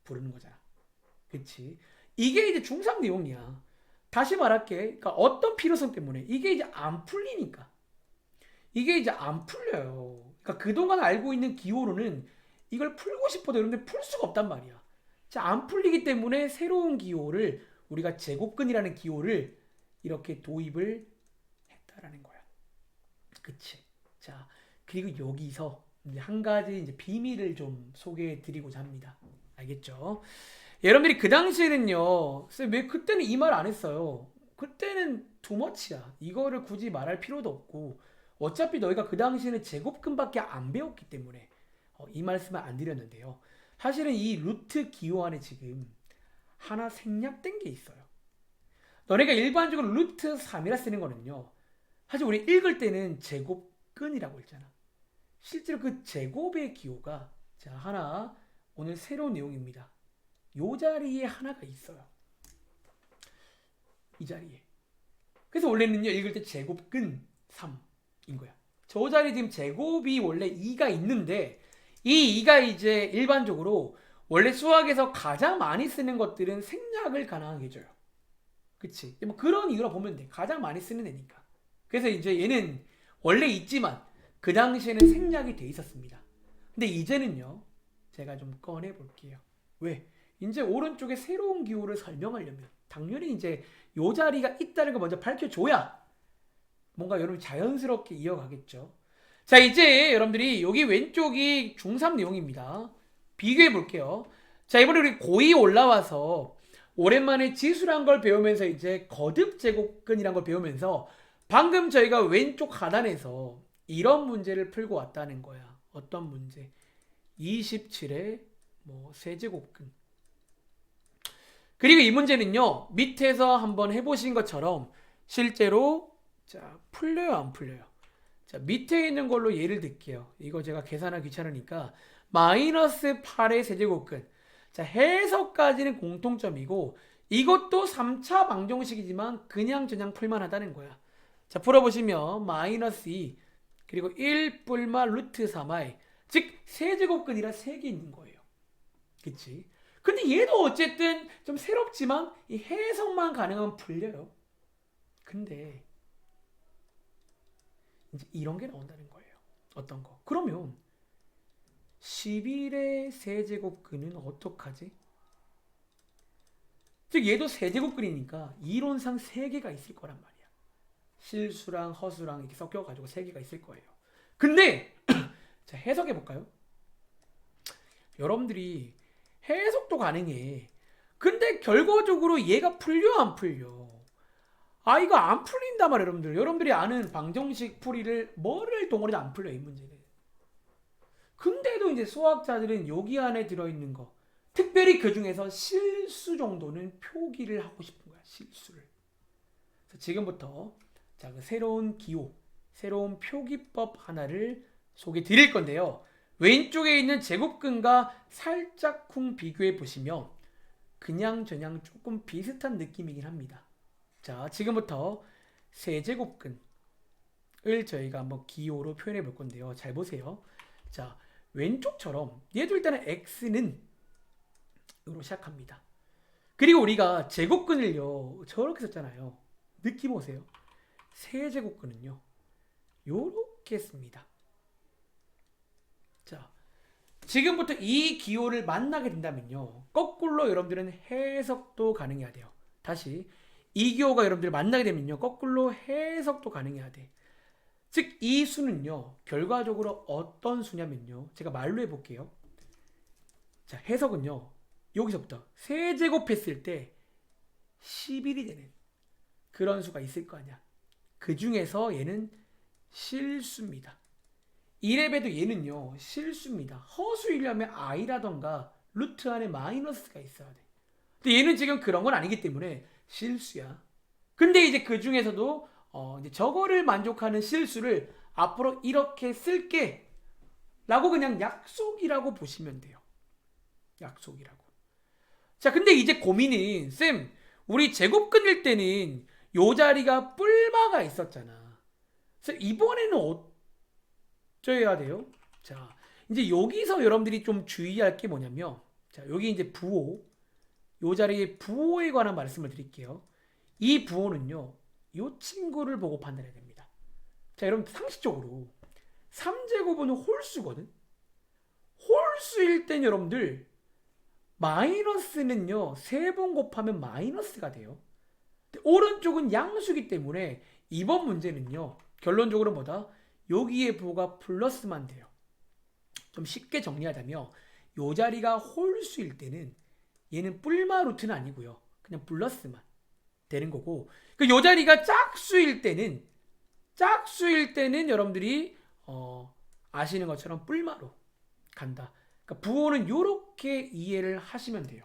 부르는 거잖아. 그치? 이게 이제 중3 내용이야. 다시 말할게. 그러니까 어떤 필요성 때문에 이게 이제 안 풀리니까. 이게 이제 안 풀려요. 그러니까 그동안 알고 있는 기호로는 이걸 풀고 싶어도 여러분들 풀 수가 없단 말이야. 자, 안 풀리기 때문에 새로운 기호를 우리가 제곱근이라는 기호를 이렇게 도입을 했다라는 거야. 그치? 자, 그리고 여기서 이제 한 가지 이제 비밀을 좀 소개해 드리고자 합니다. 알겠죠? 여러분들이 그 당시에는요, 쌤, 왜 그때는 이 말 안 했어요? 그때는 투머치야. 이거를 굳이 말할 필요도 없고, 어차피 너희가 그 당시에는 제곱근밖에 안 배웠기 때문에 이 말씀을 안 드렸는데요. 사실은 이 루트 기호 안에 지금 하나 생략된 게 있어요. 너네가 일반적으로 루트 3이라 쓰는 거는요. 사실 우리 읽을 때는 제곱근이라고 읽잖아. 실제로 그 제곱의 기호가 자, 하나 오늘 새로운 내용입니다. 요 자리에 하나가 있어요. 이 자리에. 그래서 원래는요 읽을 때 제곱근 3인 거야. 저 자리에 지금 제곱이 원래 2가 있는데 이 2가 이제 일반적으로 원래 수학에서 가장 많이 쓰는 것들은 생략을 가능하게 해줘요. 그치? 뭐 그런 이유라 보면 돼. 가장 많이 쓰는 애니까. 그래서 이제 얘는 원래 있지만 그 당시에는 생략이 돼 있었습니다. 근데 이제는요 제가 좀 꺼내 볼게요. 왜? 이제 오른쪽에 새로운 기호를 설명하려면 당연히 이제 요 자리가 있다는 걸 먼저 밝혀줘야 뭔가 여러분 자연스럽게 이어가겠죠. 자, 이제 여러분들이 여기 왼쪽이 중3 내용입니다. 비교해 볼게요. 자, 이번에 우리 고2 올라와서 오랜만에 지수란 걸 배우면서 이제 거듭 제곱근이란 걸 배우면서 방금 저희가 왼쪽 하단에서 이런 문제를 풀고 왔다는 거야. 어떤 문제? 27의 뭐 세제곱근. 그리고 이 문제는요. 밑에서 한번 해보신 것처럼 실제로 자 풀려요 안 풀려요? 자 밑에 있는 걸로 예를 들게요. 이거 제가 계산하기 귀찮으니까 마이너스 8의 세제곱근. 자 해석까지는 공통점이고 이것도 3차 방정식이지만 그냥 풀만 하다는 거야. 자 풀어보시면 마이너스 2 그리고 1 뿔마 루트 3i 즉 세제곱근이라 3개 있는 거예요. 그치? 근데 얘도 어쨌든 좀 새롭지만 이 해석만 가능하면 풀려요. 근데 이제 이런 게 나온다는 거예요. 어떤 거? 그러면 11의 세제곱근은 어떡하지? 즉 얘도 세제곱근이니까 이론상 3개가 있을 거란 말이야. 실수랑 허수랑 이렇게 섞여가지고 3개가 있을 거예요. 근데 자 해석해 볼까요? 여러분들이 해석도 가능해. 근데 결과적으로 얘가 풀려 안 풀려? 아 이거 안 풀린단 말이에요 여러분들. 여러분들이 아는 방정식 풀이를 뭐를 동원해도 안 풀려 이 문제는. 근데도 이제 수학자들은 여기 안에 들어있는 거 특별히 그 중에서 실수 정도는 표기를 하고 싶은 거야. 실수를. 지금부터 자, 그 새로운 기호 새로운 표기법 하나를 소개해 드릴 건데요. 왼쪽에 있는 제곱근과 살짝쿵 비교해 보시면 그냥저냥 조금 비슷한 느낌이긴 합니다. 자, 지금부터 세제곱근을 저희가 한번 기호로 표현해 볼 건데요. 잘 보세요. 자, 왼쪽처럼 얘도 일단은 x는 으로 시작합니다. 그리고 우리가 제곱근을요 저렇게 썼잖아요. 느낌 오세요? 세제곱근은요 요렇게 씁니다. 자, 지금부터 이 기호를 만나게 된다면요 거꾸로 여러분들은 해석도 가능해야 돼요. 다시 이 기호가 여러분들 만나게 되면요 거꾸로 해석도 가능해야 돼. 즉 이 수는요 결과적으로 어떤 수냐면요 제가 말로 해볼게요. 자, 해석은요 여기서부터 세제곱했을 때 11이 되는 그런 수가 있을 거 아니야. 그 중에서 얘는 실수입니다. 이래봬도 얘는요 실수입니다. 허수이려면 i라던가 루트 안에 마이너스가 있어야 돼. 근데 얘는 지금 그런 건 아니기 때문에 실수야. 근데 이제 그 중에서도 이제 저거를 만족하는 실수를 앞으로 이렇게 쓸게 라고 그냥 약속이라고 보시면 돼요. 약속이라고. 자, 근데 이제 고민은 쌤, 우리 제곱근일 때는 요 자리가 뿔마가 있었잖아. 그래서 이번에는 어쩌야 돼요? 자, 이제 여기서 여러분들이 좀 주의할 게 뭐냐면, 자, 여기 이제 부호, 요 자리에 부호에 관한 말씀을 드릴게요. 이 부호는요, 요 친구를 보고 판단해야 됩니다. 자, 여러분 상식적으로 3제곱은 홀수거든. 홀수일 땐 여러분들 마이너스는요 3번 곱하면 마이너스가 돼요. 오른쪽은 양수기 때문에 이번 문제는요 결론적으로 뭐다? 여기에 부호가 플러스만 돼요. 좀 쉽게 정리하자면 요 자리가 홀수일 때는 얘는 뿔마 루트는 아니고요 그냥 플러스만 되는 거고, 그 요 자리가 짝수일 때는 여러분들이 아시는 것처럼 뿔마로 간다. 그러니까 부호는 이렇게 이해를 하시면 돼요.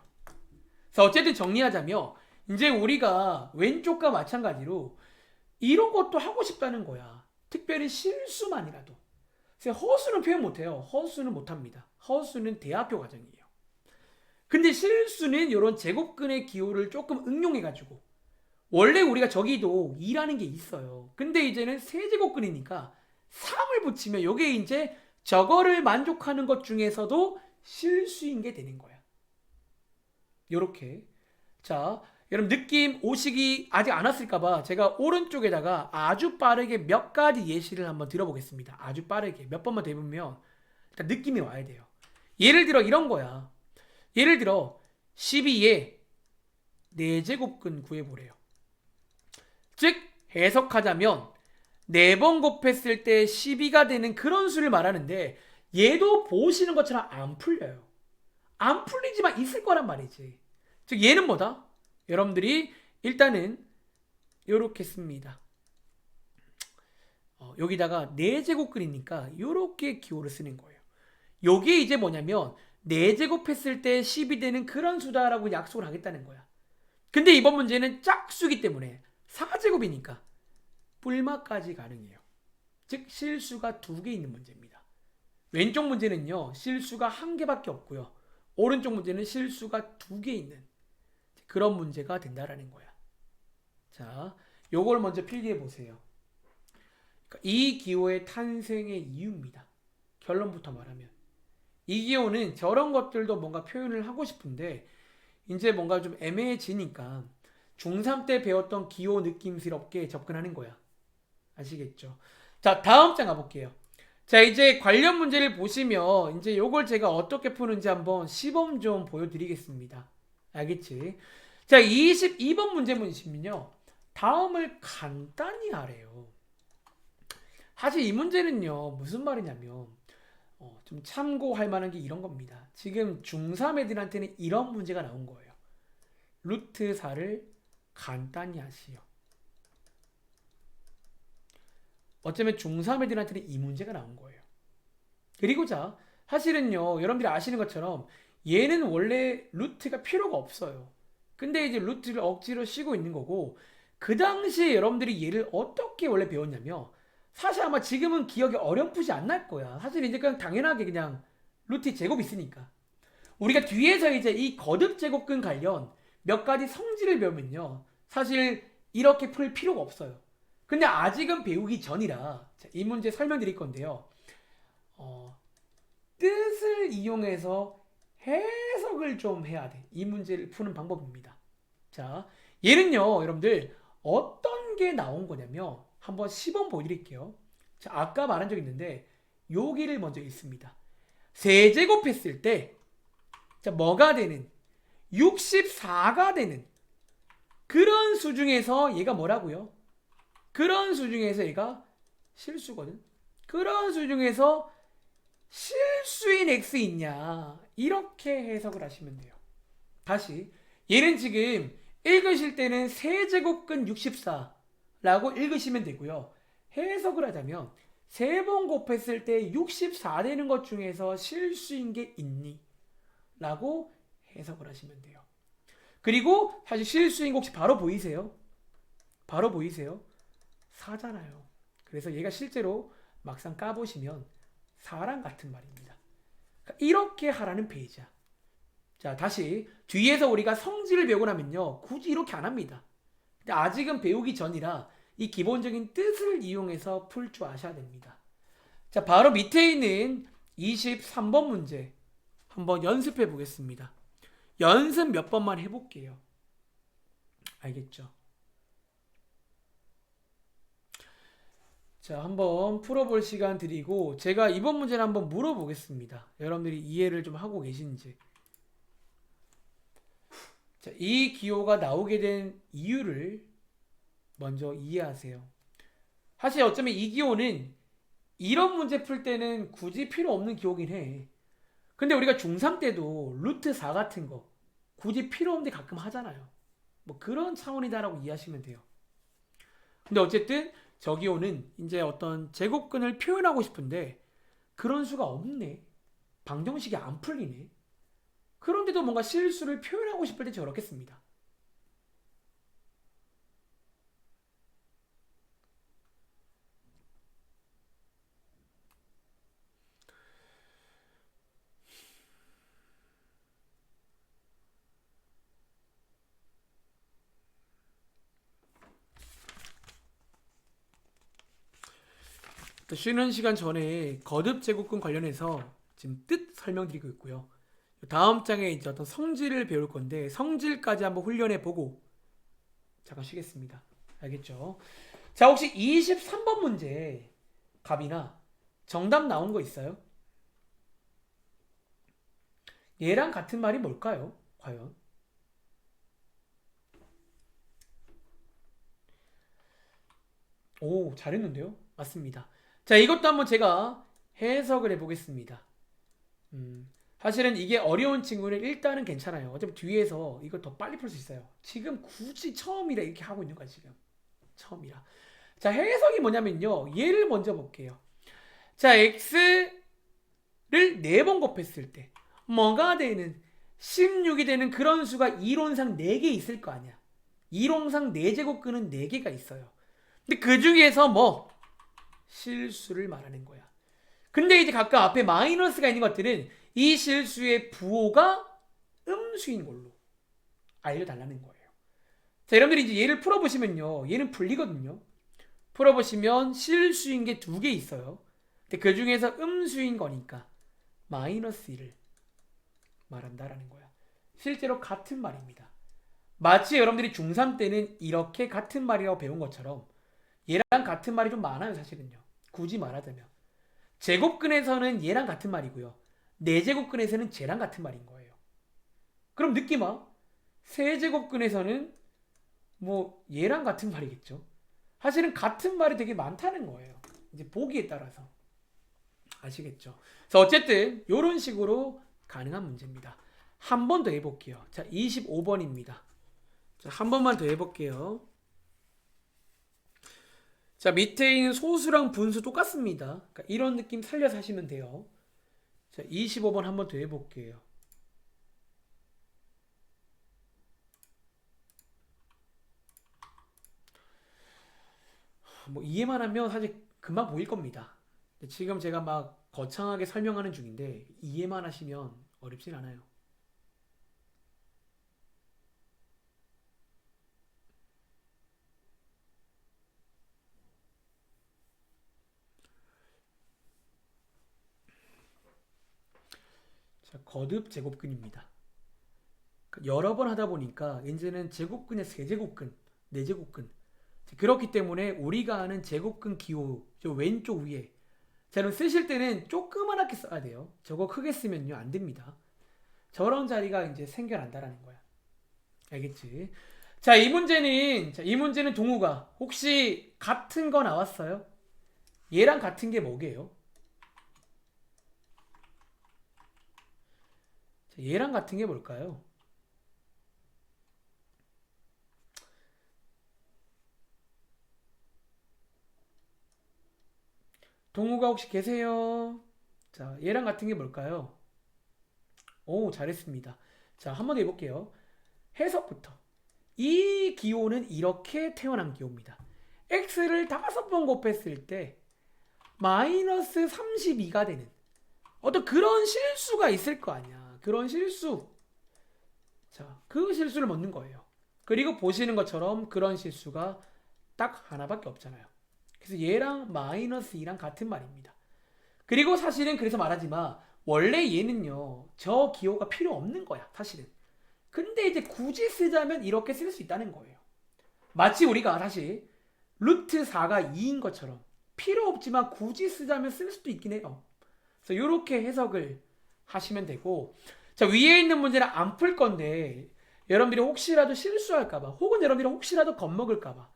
그래서 어쨌든 정리하자면 이제 우리가 왼쪽과 마찬가지로 이런 것도 하고 싶다는 거야. 특별히 실수만이라도. 허수는 표현 못해요. 허수는 못합니다. 허수는 대학교 과정이에요. 근데 실수는 이런 제곱근의 기호를 조금 응용해가지고 원래 우리가 저기도 2라는 게 있어요. 근데 이제는 세제곱근이니까 3을 붙이면 이게 이제 저거를 만족하는 것 중에서도 실수인 게 되는 거야. 요렇게. 자, 여러분 느낌 오시기 아직 안 왔을까봐 제가 오른쪽에다가 아주 빠르게 몇 가지 예시를 한번 들어보겠습니다. 아주 빠르게 몇 번만 더 해보면 일단 느낌이 와야 돼요. 예를 들어 이런 거야. 예를 들어 12에 4제곱근 구해보래요. 즉 해석하자면 4번 곱했을 때 12가 되는 그런 수를 말하는데 얘도 보시는 것처럼 안 풀려요. 안 풀리지만 있을 거란 말이지. 즉 얘는 뭐다? 여러분들이 일단은 요렇게 씁니다. 여기다가 4제곱근이니까 요렇게 기호를 쓰는 거예요. 요게 이제 뭐냐면 4제곱했을 때 10이 되는 그런 수다라고 약속을 하겠다는 거야. 근데 이번 문제는 짝수기 때문에 4제곱이니까 뿔마까지 가능해요. 즉 실수가 2개 있는 문제입니다. 왼쪽 문제는요 실수가 1개밖에 없고요 오른쪽 문제는 실수가 2개 있는 그런 문제가 된다라는 거야. 자, 요걸 먼저 필기해 보세요. 이 기호의 탄생의 이유입니다. 결론부터 말하면 이 기호는 저런 것들도 뭔가 표현을 하고 싶은데 이제 뭔가 좀 애매해지니까 중3 때 배웠던 기호 느낌스럽게 접근하는 거야. 아시겠죠? 자, 다음 장 가볼게요. 자, 이제 관련 문제를 보시면 이제 요걸 제가 어떻게 푸는지 한번 시범 좀 보여드리겠습니다. 알겠지? 자, 22번 문제 보시면요 다음을 간단히 하래요. 사실 이 문제는요 무슨 말이냐면 좀 참고할 만한 게 이런 겁니다. 지금 중3 애들한테는 이런 문제가 나온 거예요. 루트 4를 간단히 하시오. 어쩌면 중3 애들한테는 이 문제가 나온 거예요. 그리고 자, 사실은요 여러분들이 아시는 것처럼 얘는 원래 루트가 필요가 없어요. 근데 이제 루트를 억지로 씌고 있는 거고, 그 당시에 여러분들이 얘를 어떻게 원래 배웠냐면 사실 아마 지금은 기억이 어렴풋이 안 날 거야. 사실 이제 그냥 당연하게 그냥 루트 제곱이 있으니까 우리가 뒤에서 이제 이 거듭 제곱근 관련 몇 가지 성질을 배우면요. 사실 이렇게 풀 필요가 없어요. 근데 아직은 배우기 전이라 이 문제 설명드릴 건데요. 뜻을 이용해서 해석을 좀 해야 돼. 이 문제를 푸는 방법입니다. 자, 얘는요, 여러분들 어떤 게 나온 거냐면 한번 시범 보여드릴게요. 자, 아까 말한 적 있는데 여기를 먼저 읽습니다. 세제곱했을 때 자, 뭐가 되는? 64가 되는 그런 수 중에서 얘가 뭐라고요? 그런 수 중에서 얘가 실수거든. 그런 수 중에서 실수인 x 있냐 이렇게 해석을 하시면 돼요. 다시 얘는 지금 읽으실 때는 세제곱근 64라고 읽으시면 되고요. 해석을 하자면 세 번 곱했을 때 64 되는 것 중에서 실수인 게 있니? 라고 해석을 하시면 돼요. 그리고 사실 실수인 거 혹시 바로 보이세요? 바로 보이세요? 4잖아요. 그래서 얘가 실제로 막상 까보시면 4랑 같은 말입니다. 그러니까 이렇게 하라는 페이지야. 자, 다시 뒤에서 우리가 성질을 배우고 나면요. 굳이 이렇게 안 합니다. 근데 아직은 배우기 전이라 이 기본적인 뜻을 이용해서 풀 줄 아셔야 됩니다. 자, 바로 밑에 있는 23번 문제 한번 연습해 보겠습니다. 연습 몇 번만 해볼게요. 알겠죠? 자, 한번 풀어볼 시간 드리고 제가 이번 문제를 한번 물어보겠습니다. 여러분들이 이해를 좀 하고 계신지. 자, 이 기호가 나오게 된 이유를 먼저 이해하세요. 사실 어쩌면 이 기호는 이런 문제 풀 때는 굳이 필요 없는 기호긴 해. 근데 우리가 중3 때도 루트 4 같은 거 굳이 필요 없는데 가끔 하잖아요. 뭐 그런 차원이다라고 이해하시면 돼요. 근데 어쨌든 저 기호는 이제 어떤 제곱근을 표현하고 싶은데 그런 수가 없네. 방정식이 안 풀리네. 그런데도 뭔가 실수를 표현하고 싶을 때 저렇게 씁니다. 쉬는 시간 전에 거듭 제곱근 관련해서 지금 뜻 설명드리고 있고요. 다음 장에 이제 어떤 성질을 배울 건데 성질까지 한번 훈련해 보고 잠깐 쉬겠습니다. 알겠죠? 자, 혹시 23번 문제 갑이나 정답 나온 거 있어요? 얘랑 같은 말이 뭘까요? 과연? 오, 잘했는데요? 맞습니다. 자, 이것도 한번 제가 해석을 해보겠습니다. 사실은 이게 어려운 친구는 일단은 괜찮아요. 어차피 뒤에서 이걸 더 빨리 풀 수 있어요. 지금 굳이 처음이라 이렇게 하고 있는 거야, 지금. 처음이라. 자, 해석이 뭐냐면요. 얘를 먼저 볼게요. 자, x를 4번 곱했을 때 뭐가 되는 16이 되는 그런 수가 이론상 4개 있을 거 아니야. 이론상 4제곱근은 4개가 있어요. 근데 그 중에서 뭐 실수를 말하는 거야. 근데 이제 각각 앞에 마이너스가 있는 것들은 이 실수의 부호가 음수인 걸로 알려달라는 거예요. 자, 여러분들이 이제 얘를 풀어보시면요. 얘는 풀리거든요. 풀어보시면 실수인 게 2개 있어요. 근데 그 중에서 음수인 거니까 마이너스 1을 말한다라는 거야. 실제로 같은 말입니다. 마치 여러분들이 중3 때는 이렇게 같은 말이라고 배운 것처럼 얘랑 같은 말이 좀 많아요, 사실은요. 굳이 말하자면. 제곱근에서는 얘랑 같은 말이고요. 4제곱근에서는 쟤랑 같은 말인 거예요. 그럼 느낌 와? 세제곱근에서는 뭐 얘랑 같은 말이겠죠. 사실은 같은 말이 되게 많다는 거예요. 이제 보기에 따라서. 아시겠죠? 그래서 어쨌든 이런 식으로 가능한 문제입니다. 한 번 더 해볼게요. 자, 25번입니다. 자, 한 번만 더 해볼게요. 자, 밑에 있는 소수랑 분수 똑같습니다. 그러니까 이런 느낌 살려서 하시면 돼요. 자, 25번 한 번 더 해볼게요. 뭐 이해만 하면 사실 금방 보일 겁니다. 지금 제가 막 거창하게 설명하는 중인데 이해만 하시면 어렵진 않아요. 자, 거듭 제곱근입니다. 여러 번 하다 보니까 이제는 제곱근의 세제곱근, 네제곱근. 그렇기 때문에 우리가 아는 제곱근 기호 저 왼쪽 위에 자, 그럼 쓰실 때는 조그맣게 써야 돼요. 저거 크게 쓰면요 안 됩니다. 저런 자리가 이제 생겨난다라는 거야. 알겠지? 자, 이 문제는 동우가 혹시 같은 거 나왔어요? 얘랑 같은 게 뭐게요? 자, 얘랑 같은 게 뭘까요? 동우가 혹시 계세요? 자, 얘랑 같은 게 뭘까요? 오, 잘했습니다. 자, 한 번 더 해볼게요. 해석부터. 이 기호는 이렇게 태어난 기호입니다. x를 5번 곱했을 때 마이너스 32가 되는 어떤 그런 실수가 있을 거 아니야. 그런 실수. 자, 그 실수를 먹는 거예요. 그리고 보시는 것처럼 그런 실수가 딱 하나밖에 없잖아요. 그래서 얘랑 마이너스 2랑 같은 말입니다. 그리고 사실은 그래서 말하지 마. 원래 얘는요. 저 기호가 필요 없는 거야. 사실은. 근데 이제 굳이 쓰자면 이렇게 쓸 수 있다는 거예요. 마치 우리가 다시 루트 4가 2인 것처럼 필요 없지만 굳이 쓰자면 쓸 수도 있긴 해요. 그래서 이렇게 해석을 하시면 되고 자 위에 있는 문제는 안 풀 건데 여러분들이 혹시라도 실수할까봐 혹은 여러분들이 혹시라도 겁먹을까봐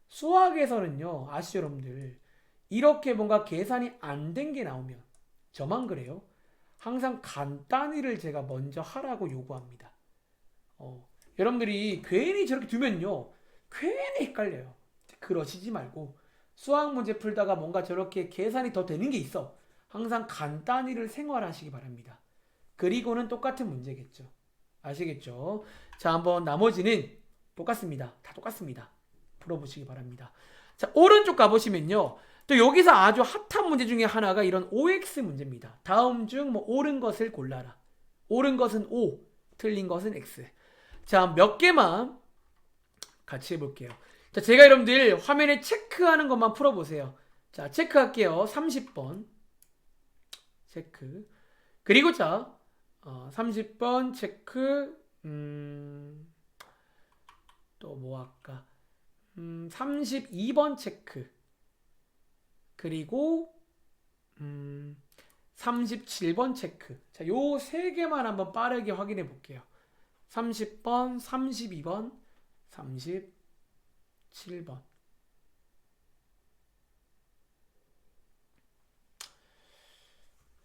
수학에서는요 아시죠 여러분들 이렇게 뭔가 계산이 안 된 게 나오면 저만 그래요 항상 간단히를 제가 먼저 하라고 요구합니다. 여러분들이 괜히 저렇게 두면요 괜히 헷갈려요. 그러시지 말고 수학 문제 풀다가 뭔가 저렇게 계산이 더 되는 게 있어 항상 간단히를 생활하시기 바랍니다. 그리고는 똑같은 문제겠죠. 아시겠죠? 자, 한번 나머지는 똑같습니다. 다 똑같습니다. 풀어보시기 바랍니다. 자, 오른쪽 가보시면요. 또 여기서 아주 핫한 문제 중에 하나가 이런 OX 문제입니다. 다음 중 뭐 옳은 것을 골라라. 옳은 것은 O, 틀린 것은 X. 자, 몇 개만 같이 해볼게요. 자, 제가 여러분들 화면에 체크하는 것만 풀어보세요. 자, 체크할게요. 30번. 체크. 그리고 자, 30번 체크, 또 뭐 할까? 32번 체크. 그리고, 37번 체크. 자, 요 세 개만 한번 빠르게 확인해 볼게요. 30번, 32번, 37번.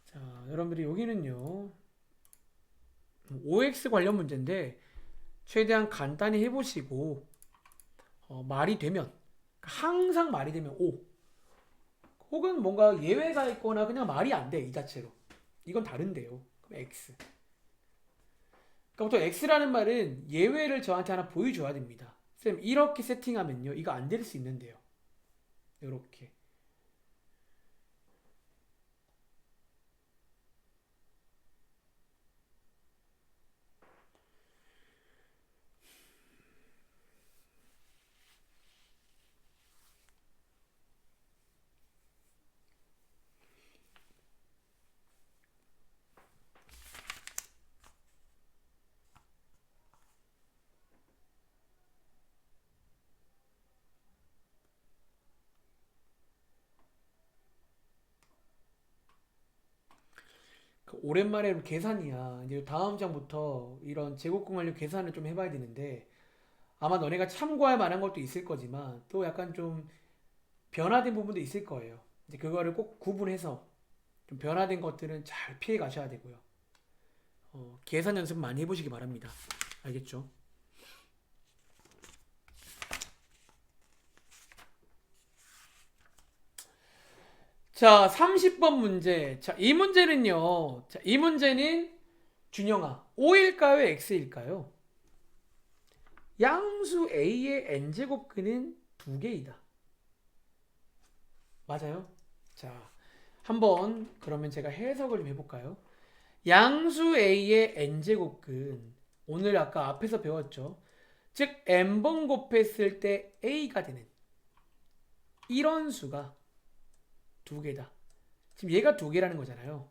자, 여러분들이 여기는요. OX 관련 문제인데 최대한 간단히 해보시고 말이 되면 항상 말이 되면 O 혹은 뭔가 예외가 있거나 그냥 말이 안 돼 이 자체로 이건 다른데요. 그럼 X. 그러니까 보통 X라는 말은 예외를 저한테 하나 보여줘야 됩니다. 쌤 이렇게 세팅하면요 이거 안 될 수 있는데요. 이렇게. 오랜만에 계산이야. 이제 다음 장부터 이런 제곱공 관련 계산을 좀 해봐야 되는데 아마 너네가 참고할 만한 것도 있을 거지만 또 약간 좀 변화된 부분도 있을 거예요. 이제 그거를 꼭 구분해서 좀 변화된 것들은 잘 피해 가셔야 되고요. 계산 연습 많이 해보시기 바랍니다. 알겠죠? 자, 30번 문제. 자, 이 문제는요. 자, 이 문제는 준영아, O일까요? X일까요? 양수 A의 n제곱근은 2개이다. 맞아요? 자, 한번 그러면 제가 해석을 좀 해볼까요? 양수 A의 n제곱근 오늘 아까 앞에서 배웠죠? 즉 n번 곱했을 때 A가 되는 이런 수가 2개다. 지금 얘가 2개라는 거잖아요.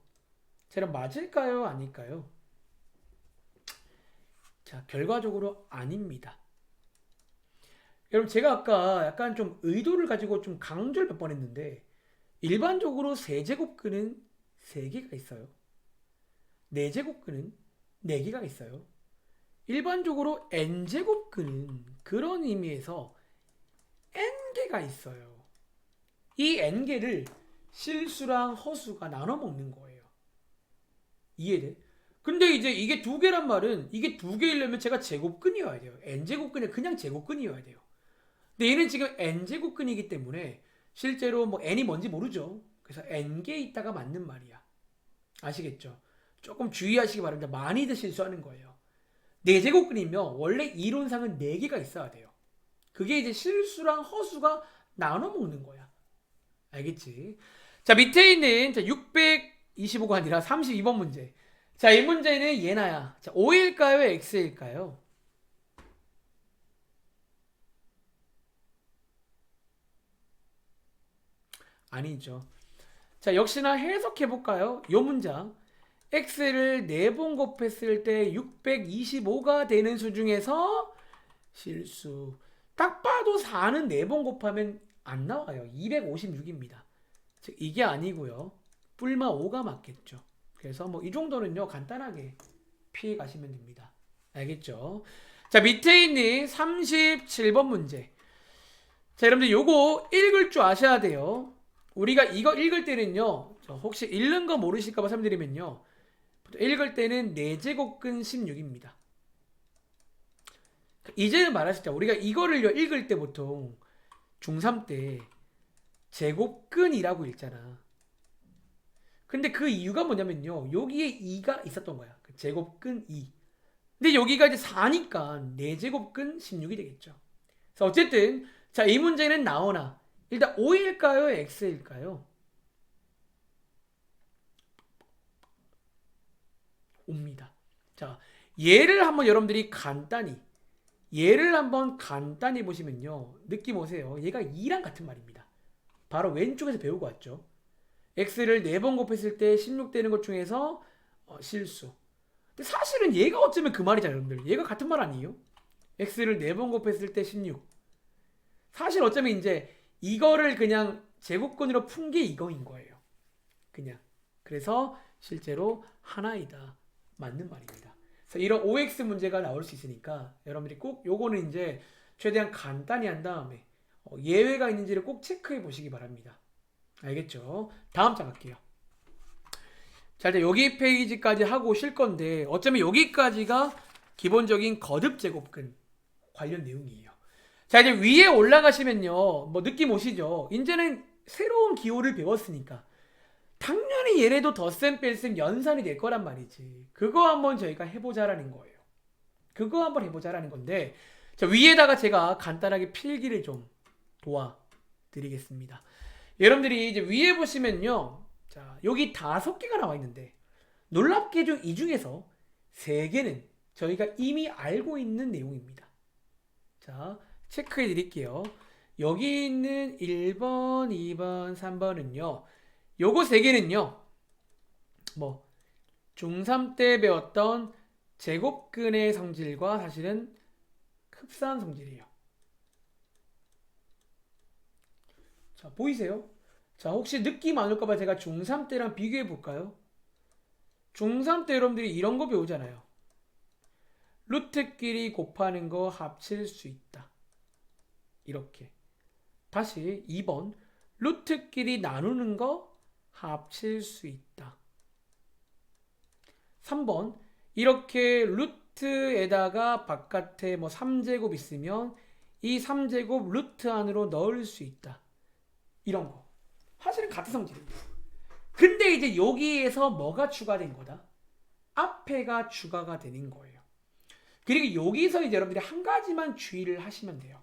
자, 그럼 맞을까요? 아닐까요? 자, 결과적으로 아닙니다. 여러분 제가 아까 약간 좀 의도를 가지고 좀 강조를 몇 번 했는데 일반적으로 세제곱근은 3개가 있어요. 네제곱근은 4개가 있어요. 일반적으로 n제곱근은 그런 의미에서 n개가 있어요. 이 n개를 실수랑 허수가 나눠 먹는 거예요. 이해돼? 근데 이제 이게 2개란 말은 이게 2개이려면 제가 제곱근이어야 돼요. n제곱근이 그냥 제곱근이어야 돼요. 근데 얘는 지금 n제곱근이기 때문에 실제로 뭐 n이 뭔지 모르죠. 그래서 n개 있다가 맞는 말이야. 아시겠죠? 조금 주의하시기 바랍니다. 많이들 실수하는 거예요. 4제곱근이면 원래 이론상은 4개가 있어야 돼요. 그게 이제 실수랑 허수가 나눠 먹는 거야. 알겠지? 자, 밑에 있는 625가 아니라 32번 문제. 자, 이 문제는 예나야. 자, O일까요? X일까요? 아니죠. 자, 역시나 해석해볼까요? 이 문장. x를 4번 곱했을 때 625가 되는 수 중에서 실수. 딱 봐도 4는 4번 곱하면 안 나와요. 256입니다. 즉 이게 아니고요. 뿔마 5가 맞겠죠. 그래서 뭐 이 정도는요. 간단하게 피해 가시면 됩니다. 알겠죠? 자, 밑에 있는 37번 문제. 자, 여러분들 요거 읽을 줄 아셔야 돼요. 우리가 이거 읽을 때는요. 혹시 읽는 거 모르실까 봐 설명드리면요. 읽을 때는 4제곱근 16입니다. 이제는 말하실 때 우리가 이거를 읽을 때 보통 중3 때 제곱근이라고 읽잖아. 근데 그 이유가 뭐냐면요. 여기에 2가 있었던 거야. 제곱근 2. 근데 여기가 이제 4니까 4제곱근 16이 되겠죠. 그래서 어쨌든 자, 이 문제는 나오나 일단 O일까요? X일까요? 옵니다. 자, 얘를 한번 여러분들이 간단히 보시면요. 느낌 오세요. 얘가 2랑 같은 말입니다. 바로 왼쪽에서 배우고 왔죠. x를 4번 곱했을 때 16 되는 것 중에서 실수. 근데 사실은 얘가 어쩌면 그 말이잖아요, 여러분들. 얘가 같은 말 아니에요? x를 4번 곱했을 때 16. 사실 어쩌면 이제 이거를 그냥 제곱근으로 푼 게 이거인 거예요. 그냥. 그래서 실제로 하나이다. 맞는 말입니다. 그래서 이런 OX 문제가 나올 수 있으니까 여러분들이 꼭 요거는 이제 최대한 간단히 한 다음에 예외가 있는지를 꼭 체크해 보시기 바랍니다. 알겠죠? 다음 장 갈게요. 자, 일단 여기 페이지까지 하고 쉴 건데 어쩌면 여기까지가 기본적인 거듭 제곱근 관련 내용이에요. 자, 이제 위에 올라가시면요. 뭐 느낌 오시죠? 이제는 새로운 기호를 배웠으니까 당연히 얘네도 덧셈 뺄셈 연산이 될 거란 말이지. 그거 한번 저희가 해보자라는 거예요. 그거 한번 해보자라는 건데 자, 위에다가 제가 간단하게 필기를 좀 도와드리겠습니다. 여러분들이 이제 위에 보시면요. 자, 여기 5개가 나와 있는데 놀랍게 좀 이 중에서 3개는 저희가 이미 알고 있는 내용입니다. 자, 체크해 드릴게요. 여기 있는 1번, 2번, 3번은요. 요거 3개는요. 뭐 중3 때 배웠던 제곱근의 성질과 사실은 흡사한 성질이에요. 자, 보이세요? 자, 혹시 느낌 안 올까봐 제가 중3 때랑 비교해 볼까요? 중3 때 여러분들이 이런 거 배우잖아요. 루트끼리 곱하는 거 합칠 수 있다. 이렇게. 다시 2번. 루트끼리 나누는 거 합칠 수 있다. 3번. 이렇게 루트에다가 바깥에 뭐 3제곱 있으면 이 3제곱 루트 안으로 넣을 수 있다. 이런 거. 사실은 같은 성질입니다. 근데 이제 여기에서 뭐가 추가된 거다? 앞에가 추가가 되는 거예요. 그리고 여기서 이제 여러분들이 한 가지만 주의를 하시면 돼요.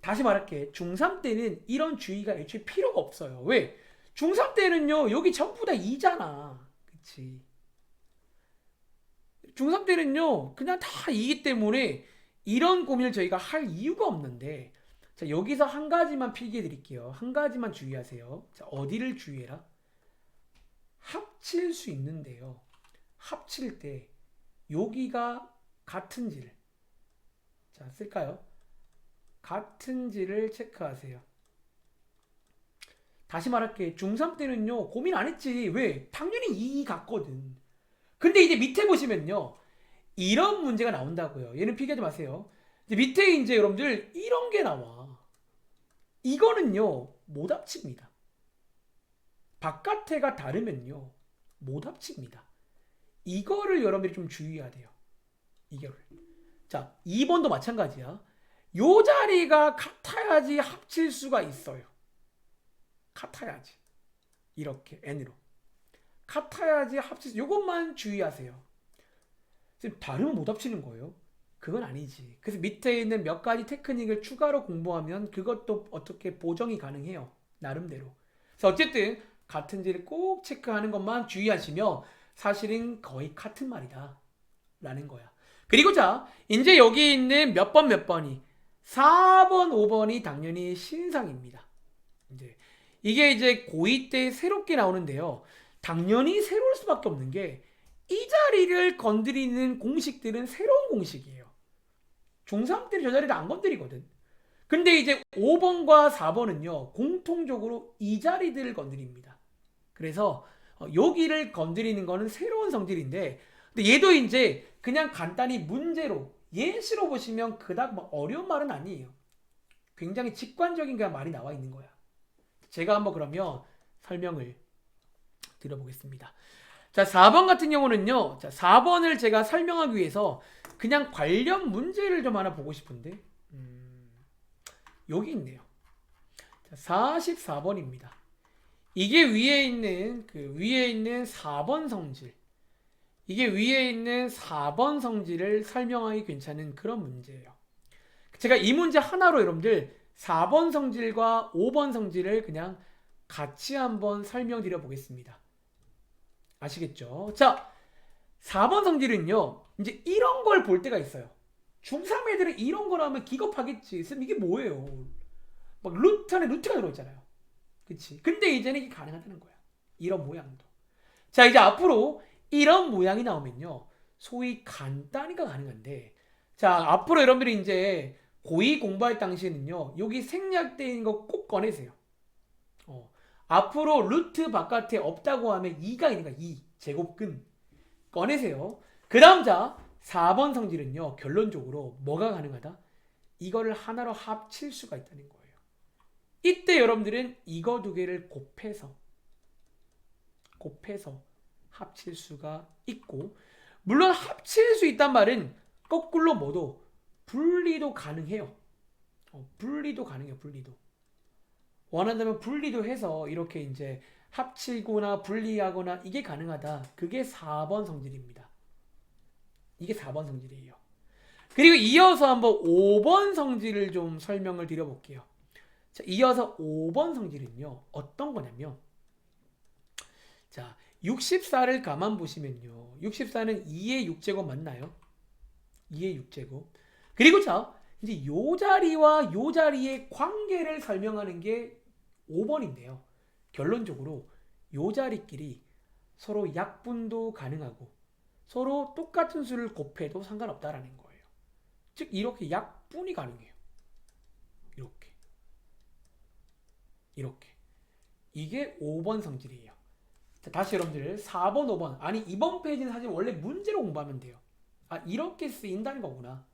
다시 말할게. 중3 때는 이런 주의가 애초에 필요가 없어요. 왜? 중3 때는요, 여기 전부 다 2잖아. 그치? 중3 때는요, 그냥 다 2이기 때문에 이런 고민을 저희가 할 이유가 없는데, 자, 여기서 한 가지만 필기해 드릴게요. 한 가지만 주의하세요. 자, 어디를 주의해라? 합칠 수 있는데요. 합칠 때 여기가 같은지를 자 쓸까요? 같은지를 체크하세요. 다시 말할게. 중3 때는요 고민 안 했지. 왜? 당연히 2 같거든. 근데 이제 밑에 보시면요 이런 문제가 나온다고요. 얘는 필기하지 마세요. 이제 밑에 이제 여러분들 이런 게 나와. 이거는요 못 합칩니다. 바깥에가 다르면요 못 합칩니다. 이거를 여러분들이 좀 주의해야 돼요. 이거를. 자 2번도 마찬가지야. 요 자리가 같아야지 합칠 수가 있어요. 같아야지. 이렇게 n으로. 같아야지 합칠 수. 요것만 주의하세요. 지금 다르면 못 합치는 거예요. 그건 아니지. 그래서 밑에 있는 몇 가지 테크닉을 추가로 공부하면 그것도 어떻게 보정이 가능해요. 나름대로. 그래서 어쨌든 같은지를 꼭 체크하는 것만 주의하시면 사실은 거의 같은 말이다. 라는 거야. 그리고 자, 이제 여기 있는 몇 번이 4번, 5번이 당연히 신상입니다. 이게 이제 고2 때 새롭게 나오는데요. 당연히 새로울 수밖에 없는 게 이 자리를 건드리는 공식들은 새로운 공식이에요. 중3 때는 저 자리를 안 건드리거든. 근데 이제 5번과 4번은요. 공통적으로 이 자리들을 건드립니다. 그래서 여기를 건드리는 거는 새로운 성질인데 근데 얘도 이제 그냥 간단히 문제로 예시로 보시면 그닥 뭐 어려운 말은 아니에요. 굉장히 직관적인 그냥 말이 나와 있는 거야. 제가 한번 그러면 설명을 드려보겠습니다. 자, 4번 같은 경우는요. 자, 4번을 제가 설명하기 위해서 그냥 관련 문제를 좀 하나 보고 싶은데 여기 있네요. 자, 44번입니다. 이게 위에 있는 4번 성질. 이게 위에 있는 4번 성질을 설명하기 괜찮은 그런 문제예요. 제가 이 문제 하나로 여러분들 4번 성질과 5번 성질을 그냥 같이 한번 설명드려 보겠습니다. 아시겠죠? 자, 4번 성질은요. 이제 이런 걸 볼 때가 있어요. 중3 애들은 이런 걸 하면 기겁하겠지. 쌤 이게 뭐예요? 막 루트 안에 루트가 들어있잖아요. 그치? 근데 이제는 이게 가능하다는 거야. 이런 모양도. 자, 이제 앞으로 이런 모양이 나오면요. 소위 간단히가 가능한데 자, 앞으로 여러분들이 이제 고2 공부할 당시에는요. 여기 생략되어 있는 거 꼭 꺼내세요. 앞으로 루트 바깥에 없다고 하면 2가 있는 거야. 2. 제곱근. 꺼내세요. 그 다음 자 4번 성질은요. 결론적으로 뭐가 가능하다? 이거를 하나로 합칠 수가 있다는 거예요. 이때 여러분들은 이거 두 개를 곱해서 합칠 수가 있고 물론 합칠 수 있단 말은 거꾸로 뭐도 분리도 가능해요. 분리도 가능해요. 분리도. 원한다면 분리도 해서 이렇게 이제 합치거나 분리하거나 이게 가능하다. 그게 4번 성질입니다. 이게 4번 성질이에요. 그리고 이어서 한번 5번 성질을 좀 설명을 드려볼게요. 자, 이어서 5번 성질은요. 어떤 거냐면 자, 64를 가만 보시면요. 64는 2의 6제곱 맞나요? 2의 6제곱. 그리고 자, 이제 요 자리와 요 자리의 관계를 설명하는 게 5번인데요. 결론적으로 요 자리끼리 서로 약분도 가능하고 서로 똑같은 수를 곱해도 상관없다라는 거예요. 즉 이렇게 약분이 가능해요. 이렇게. 이게 5번 성질이에요. 자, 다시 여러분들 4번, 5번 아니 이번 페이지는 사실 원래 문제로 공부하면 돼요. 아 이렇게 쓰인다는 거구나.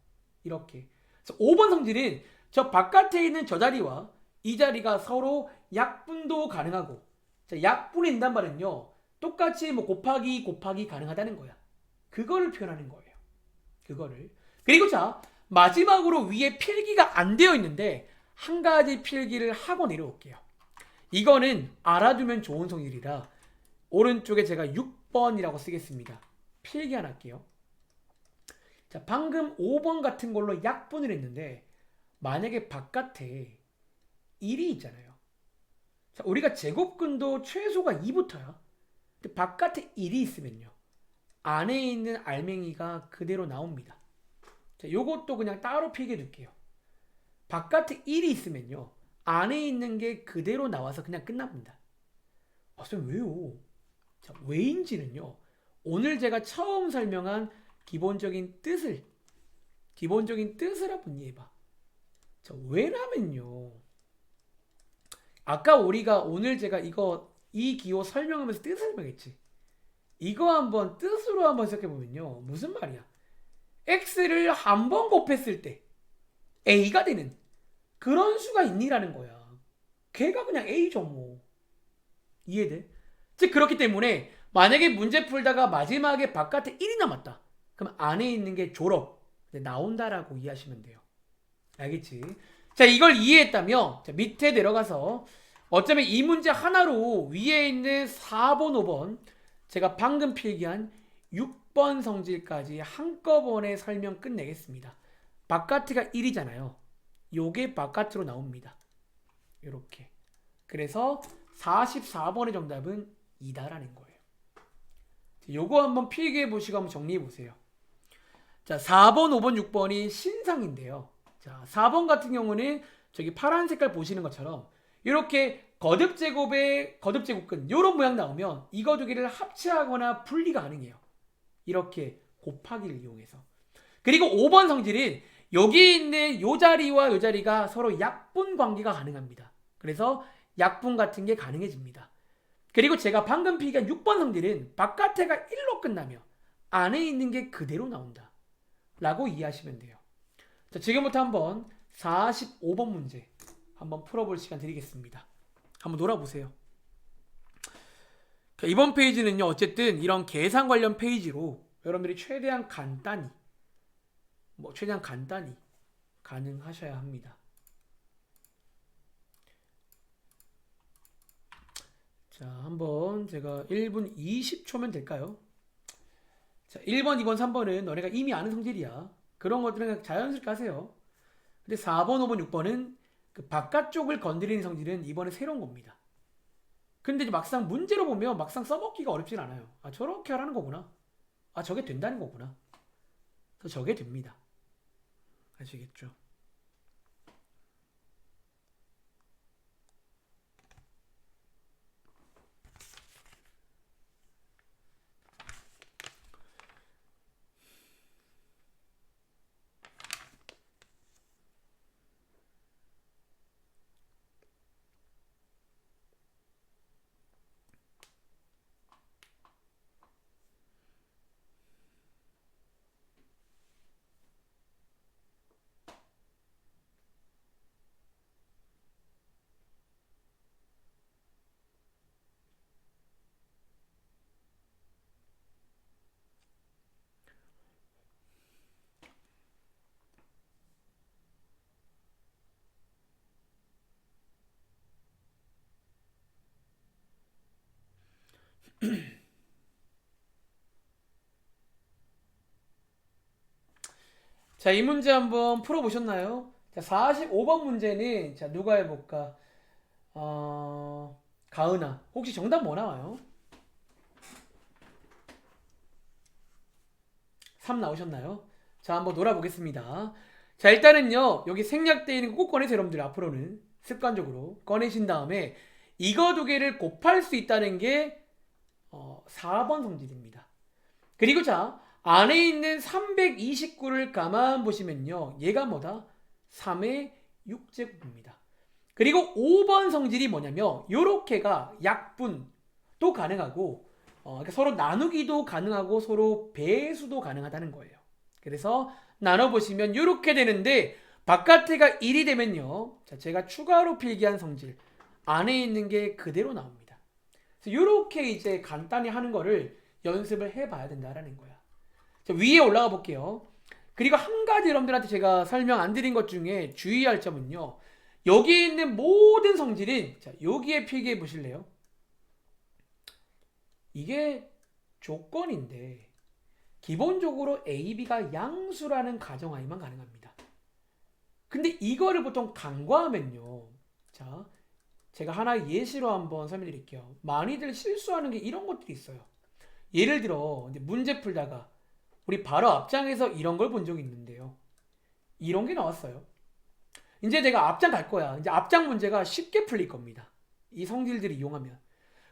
이렇게. 그래서 5번 성질은 저 바깥에 있는 저 자리와 이 자리가 서로 약분도 가능하고 자, 약분이 된단 말은요. 똑같이 뭐 곱하기 가능하다는 거야. 그거를 표현하는 거예요. 그거를. 그리고 자 마지막으로 위에 필기가 안 되어 있는데 한 가지 필기를 하고 내려올게요. 이거는 알아두면 좋은 성질이라 오른쪽에 제가 6번이라고 쓰겠습니다. 필기 하나 할게요. 자, 방금 5번 같은 걸로 약분을 했는데 만약에 바깥에 1이 있잖아요. 자, 우리가 제곱근도 최소가 2부터야. 근데 바깥에 1이 있으면요. 안에 있는 알맹이가 그대로 나옵니다. 자, 요것도 그냥 따로 필기해 둘게요. 바깥에 1이 있으면요. 안에 있는 게 그대로 나와서 그냥 끝납니다. 아, 쌤 왜요? 자, 왜인지는요. 오늘 제가 처음 설명한 기본적인 뜻을 한번 이해해봐. 자, 왜냐면요. 아까 우리가 오늘 제가 이 기호 설명하면서 뜻을 설명했지. 이거 한번 뜻으로 한번 생각해보면요. 무슨 말이야? x를 한 번 곱했을 때 a가 되는 그런 수가 있니라는 거야. 걔가 그냥 a죠 뭐. 이해돼? 즉 그렇기 때문에 만약에 문제 풀다가 마지막에 바깥에 1이 남았다. 그럼 안에 있는 게 졸업 나온다라고 이해하시면 돼요. 알겠지? 자, 이걸 이해했다면 자, 밑에 내려가서 어쩌면 이 문제 하나로 위에 있는 4번, 5번 제가 방금 필기한 6번 성질까지 한꺼번에 설명 끝내겠습니다. 바깥가 1이잖아요. 요게 바깥으로 나옵니다. 이렇게. 그래서 44번의 정답은 2다라는 거예요. 요거 한번 필기해 보시고 한번 정리해 보세요. 자, 4번, 5번, 6번이 신상인데요. 자, 4번 같은 경우는 저기 파란 색깔 보시는 것처럼 이렇게 거듭제곱근 이런 모양 나오면 이거 두 개를 합체하거나 분리가 가능해요. 이렇게 곱하기를 이용해서. 그리고 5번 성질은 여기 있는 요 자리와 요 자리가 서로 약분 관계가 가능합니다. 그래서 약분 같은 게 가능해집니다. 그리고 제가 방금 필기한 6번 성질은 바깥에가 1로 끝나며 안에 있는 게 그대로 나온다 라고 이해하시면 돼요. 자, 지금부터 한번 45번 문제 한번 풀어볼 시간 드리겠습니다. 한번 놀아보세요. 이번 페이지는요, 어쨌든 이런 계산 관련 페이지로 여러분들이 최대한 간단히 가능하셔야 합니다. 자, 한번 제가 1분 20초면 될까요? 자, 1번, 2번, 3번은 너네가 이미 아는 성질이야. 그런 것들은 그냥 자연스럽게 하세요. 근데 4번, 5번, 6번은 그 바깥쪽을 건드리는 성질은 이번에 새로운 겁니다. 근데 이제 막상 문제로 보면 막상 써먹기가 어렵진 않아요. 아, 저렇게 하라는 거구나. 아, 저게 된다는 거구나. 그래서 저게 됩니다. 아시겠죠? 자, 이 문제 한번 풀어보셨나요? 자, 45번 문제는 자, 누가 해볼까? 가은아. 혹시 정답 뭐 나와요? 3 나오셨나요? 자, 한번 놀아보겠습니다. 자, 일단은요, 여기 생략되어 있는 거 꼭 꺼내세요, 여러분들. 앞으로는 습관적으로 꺼내신 다음에 이거 두 개를 곱할 수 있다는 게 4번 성질입니다. 그리고 자, 안에 있는 329를 가만 보시면요, 얘가 뭐다? 3의 6제곱입니다. 그리고 5번 성질이 뭐냐면 요렇게가 약분도 가능하고 그러니까 서로 나누기도 가능하고 서로 배수도 가능하다는 거예요. 그래서 나눠보시면 이렇게 되는데 바깥에가 1이 되면요, 자, 제가 추가로 필기한 성질 안에 있는 게 그대로 나옵니다. 그래서 이렇게 이제 간단히 하는 거를 연습을 해봐야 된다라는 거야. 자, 위에 올라가 볼게요. 그리고 한 가지 여러분들한테 제가 설명 안 드린 것 중에 주의할 점은요, 여기 있는 모든 성질은 자, 여기에 필기해 보실래요? 이게 조건인데 기본적으로 A, B가 양수라는 가정하에만 가능합니다. 근데 이거를 보통 간과하면요, 자, 제가 하나 예시로 한번 설명드릴게요. 많이들 실수하는 게 이런 것들이 있어요. 예를 들어 문제 풀다가 우리 바로 앞장에서 이런 걸 본 적이 있는데요, 이런 게 나왔어요. 이제 내가 앞장 갈 거야. 이제 앞장 문제가 쉽게 풀릴 겁니다, 이 성질들을 이용하면.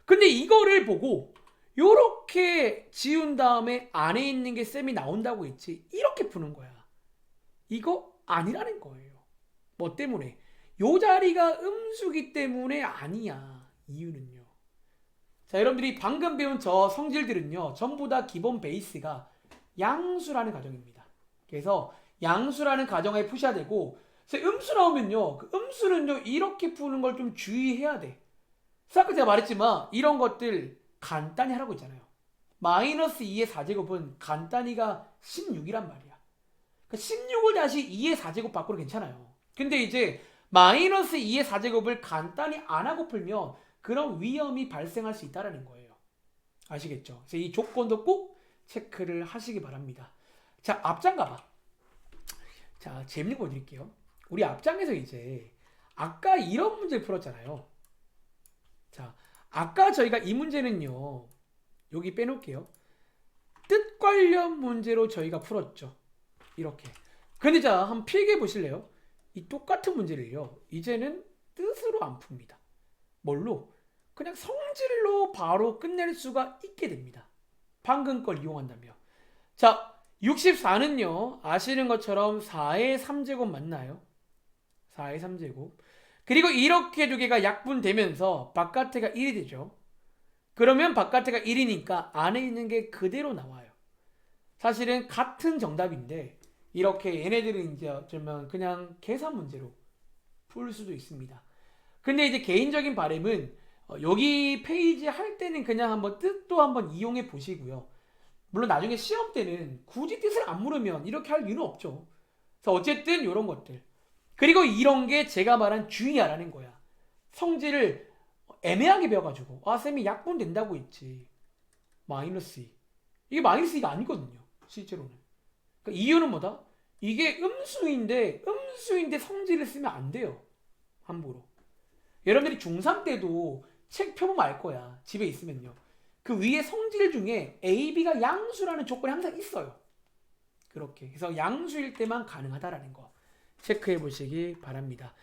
근데 이거를 보고 요렇게 지운 다음에 안에 있는 게 쌤이 나온다고 했지 이렇게 푸는 거야. 이거 아니라는 거예요. 뭐 때문에? 요 자리가 음수기 때문에 아니야. 이유는요. 자, 여러분들이 방금 배운 저 성질들은요, 전부 다 기본 베이스가 양수라는 가정입니다. 그래서 양수라는 가정에 푸셔야 되고, 그래서 음수 나오면요, 그 음수는요, 이렇게 푸는 걸 좀 주의해야 돼. 그래서 아까 제가 말했지만, 이런 것들 간단히 하라고 했잖아요. 마이너스 2의 4제곱은 간단히가 16이란 말이야. 그러니까 16을 다시 2의 4제곱 바꾸도 괜찮아요. 근데 이제 마이너스 2의 4제곱을 간단히 안 하고 풀면 그런 위험이 발생할 수 있다는 거예요. 아시겠죠? 그래서 이 조건도 꼭 체크를 하시기 바랍니다. 자, 앞장 가봐. 자, 재밌는 거 보여드릴게요. 우리 앞장에서 이제 아까 이런 문제를 풀었잖아요. 자, 아까 저희가 이 문제는요, 여기 빼놓을게요. 뜻 관련 문제로 저희가 풀었죠. 이렇게. 근데 자, 한번 필기해 보실래요? 이 똑같은 문제를요, 이제는 뜻으로 안 풉니다. 뭘로? 그냥 성질로 바로 끝낼 수가 있게 됩니다. 방금 걸 이용한다면. 자, 64는요, 아시는 것처럼 4의 3제곱 맞나요? 4의 3제곱. 그리고 이렇게 두 개가 약분되면서 바깥에가 1이 되죠. 그러면 바깥에가 1이니까 안에 있는 게 그대로 나와요. 사실은 같은 정답인데 이렇게 얘네들은 이제 어쩌면 그냥 계산 문제로 풀 수도 있습니다. 근데 이제 개인적인 바람은 여기 페이지 할 때는 그냥 한번 뜻도 한번 이용해 보시고요. 물론 나중에 시험 때는 굳이 뜻을 안 물으면 이렇게 할 이유는 없죠. 그래서 어쨌든 이런 것들. 그리고 이런 게 제가 말한 주의하라는 거야. 성질을 애매하게 배워가지고 쌤이 약분 된다고 했지. 마이너스 2. 이게 마이너스 2가 아니거든요. 실제로는. 그러니까 이유는 뭐다? 이게 음수인데 성질을 쓰면 안 돼요. 함부로. 여러분들이 중3 때도 책 펴보면 알 거야. 집에 있으면요. 그 위에 성질 중에 A, B가 양수라는 조건이 항상 있어요. 그렇게. 그래서 양수일 때만 가능하다라는 거 체크해 보시기 바랍니다.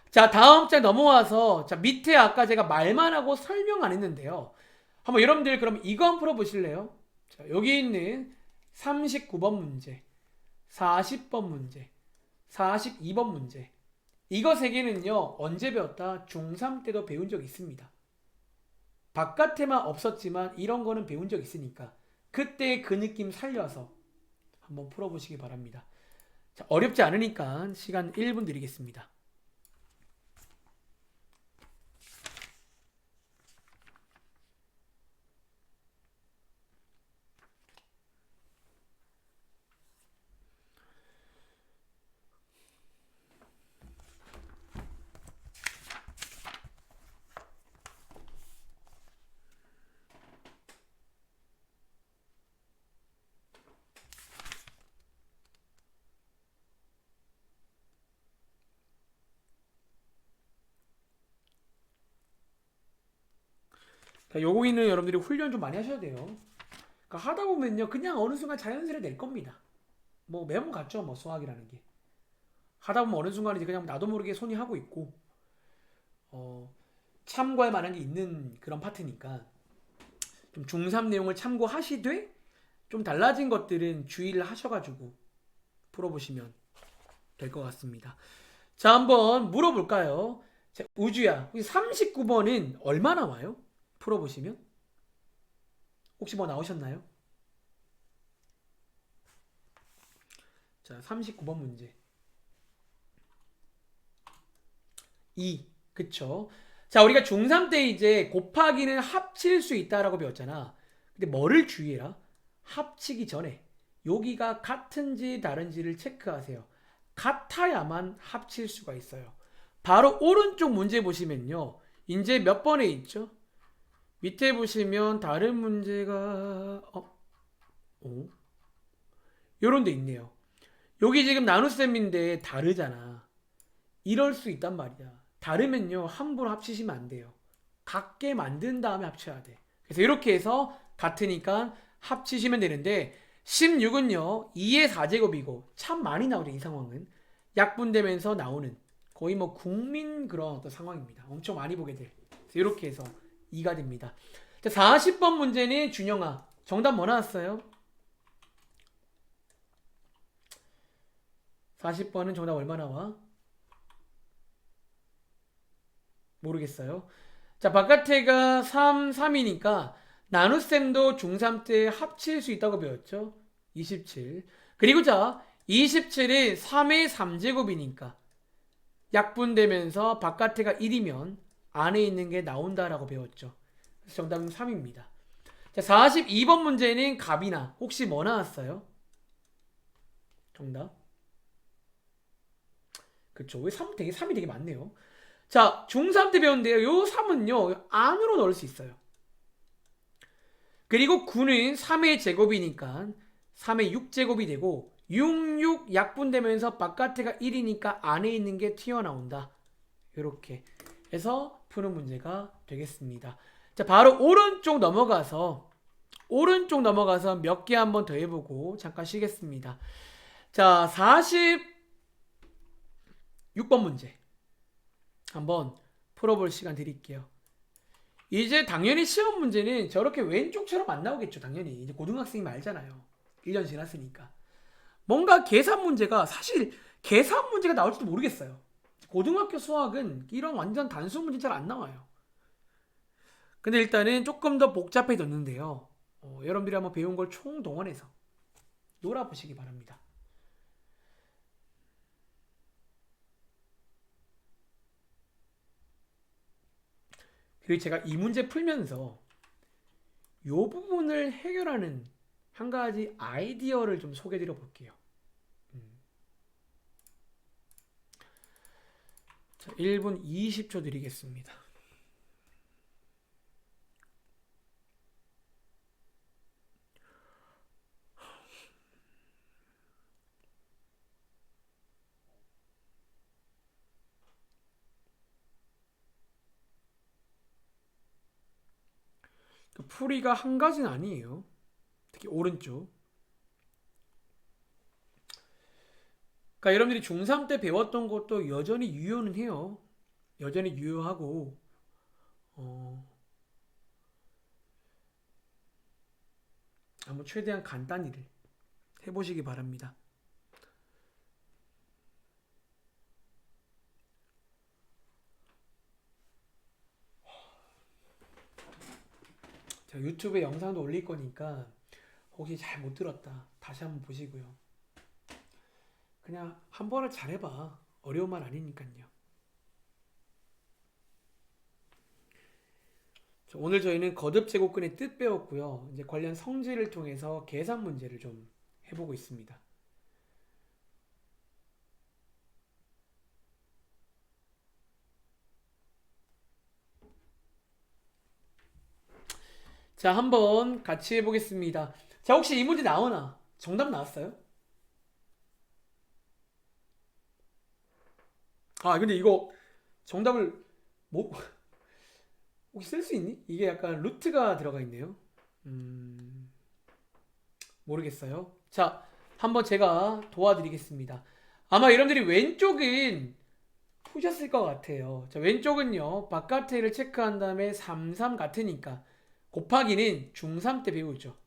자, 다음 장 넘어와서 자, 밑에 아까 제가 말만 하고 설명 안 했는데요. 한번 여러분들 그럼 이거 한번 풀어 보실래요? 자, 여기 있는 39번 문제, 40번 문제, 42번 문제. 이거 세 개는요, 언제 배웠다? 중3 때도 배운 적 있습니다. 바깥에만 없었지만 이런 거는 배운 적 있으니까 그때 그 느낌 살려서 한번 풀어보시기 바랍니다. 자, 어렵지 않으니까 시간 1분 드리겠습니다. 요거는 여러분들이 훈련 좀 많이 하셔야 돼요. 그러니까 하다 보면요, 그냥 어느 순간 자연스레 낼 겁니다. 뭐 매번 같죠, 뭐 수학이라는 게. 하다 보면 어느 순간 이제 그냥 나도 모르게 손이 하고 있고, 참고할 만한 게 있는 그런 파트니까 좀 중3 내용을 참고하시되 좀 달라진 것들은 주의를 하셔가지고 풀어보시면 될 것 같습니다. 자, 한번 물어볼까요? 자, 우주야, 39번은 얼마 나와요? 풀어보시면 혹시 뭐 나오셨나요? 자, 39번 문제 2. 그쵸? 자, 우리가 중3 때 이제 곱하기는 합칠 수 있다라고 배웠잖아. 근데 뭐를 주의해라? 합치기 전에 여기가 같은지 다른지를 체크하세요. 같아야만 합칠 수가 있어요. 바로 오른쪽 문제 보시면요, 이제 몇 번에 있죠? 밑에 보시면 다른 문제가 요런 데 있네요. 여기 지금 나눗셈인데 다르잖아. 이럴 수 있단 말이야. 다르면요, 함부로 합치시면 안 돼요. 같게 만든 다음에 합쳐야 돼. 그래서 이렇게 해서 같으니까 합치시면 되는데 16은요 2의 4제곱이고 참 많이 나오죠. 이 상황은 약분되면서 나오는 거의 뭐 국민 그런 어떤 상황입니다. 엄청 많이 보게 돼. 그래서 이렇게 해서 2가 됩니다. 자, 40번 문제는 준영아. 정답 뭐 나왔어요? 40번은 정답 얼마 나와? 모르겠어요. 자, 바깥에가 3, 3이니까 나눗셈도 중3 때 합칠 수 있다고 배웠죠? 27. 그리고 자, 27이 3의 3제곱이니까 약분되면서 바깥에가 1이면 안에 있는 게 나온다라고 배웠죠. 그래서 정답은 3입니다. 자, 42번 문제는 갑이나 혹시 뭐 나왔어요? 정답. 그쵸. 왜 3이 되게 많네요. 자, 중3 때 배웠는데요. 요 3은요, 안으로 넣을 수 있어요. 그리고 9는 3의 제곱이니까 3의 6제곱이 되고 6, 6 약분되면서 바깥에가 1이니까 안에 있는 게 튀어나온다. 이렇게 해서 푸는 문제가 되겠습니다. 자, 바로 오른쪽 넘어가서 몇 개 한번 더 해보고 잠깐 쉬겠습니다. 자, 46번 문제 한번 풀어볼 시간 드릴게요. 이제 당연히 시험 문제는 저렇게 왼쪽처럼 안 나오겠죠. 당연히 이제 고등학생이 알잖아요. 1년 지났으니까. 뭔가 계산 문제가 사실 계산 문제가 나올지도 모르겠어요. 고등학교 수학은 이런 완전 단순 문제 잘 안 나와요. 근데 일단은 조금 더 복잡해졌는데요. 여러분들이 한번 배운 걸 총동원해서 놀아보시기 바랍니다. 그리고 제가 이 문제 풀면서 이 부분을 해결하는 한 가지 아이디어를 좀 소개해 드려 볼게요. 자, 1분 20초 드리겠습니다. 그 풀이가 한 가지는 아니에요. 특히 오른쪽. 그러니까 여러분들이 중3 때 배웠던 것도 여전히 유효는 해요. 여전히 유효하고 한번 최대한 간단히를 해보시기 바랍니다. 자, 유튜브에 영상도 올릴 거니까 혹시 잘 못 들었다 다시 한번 보시고요. 그냥 한 번을 잘해봐. 어려운 말 아니니까요. 오늘 저희는 거듭 제곱근의 뜻 배웠고요. 이제 관련 성질을 통해서 계산 문제를 좀 해보고 있습니다. 자, 한번 같이 해보겠습니다. 자, 혹시 이 문제 나오나? 정답 나왔어요? 아, 근데 이거 정답을 뭐 혹시 쓸 수 있니? 이게 약간 루트가 들어가 있네요. 모르겠어요. 자, 한번 제가 도와드리겠습니다. 아마 여러분들이 왼쪽은 푸셨을 것 같아요. 자, 왼쪽은요, 바깥에를 체크한 다음에 3, 3 같으니까 곱하기는 중3 때 배우죠.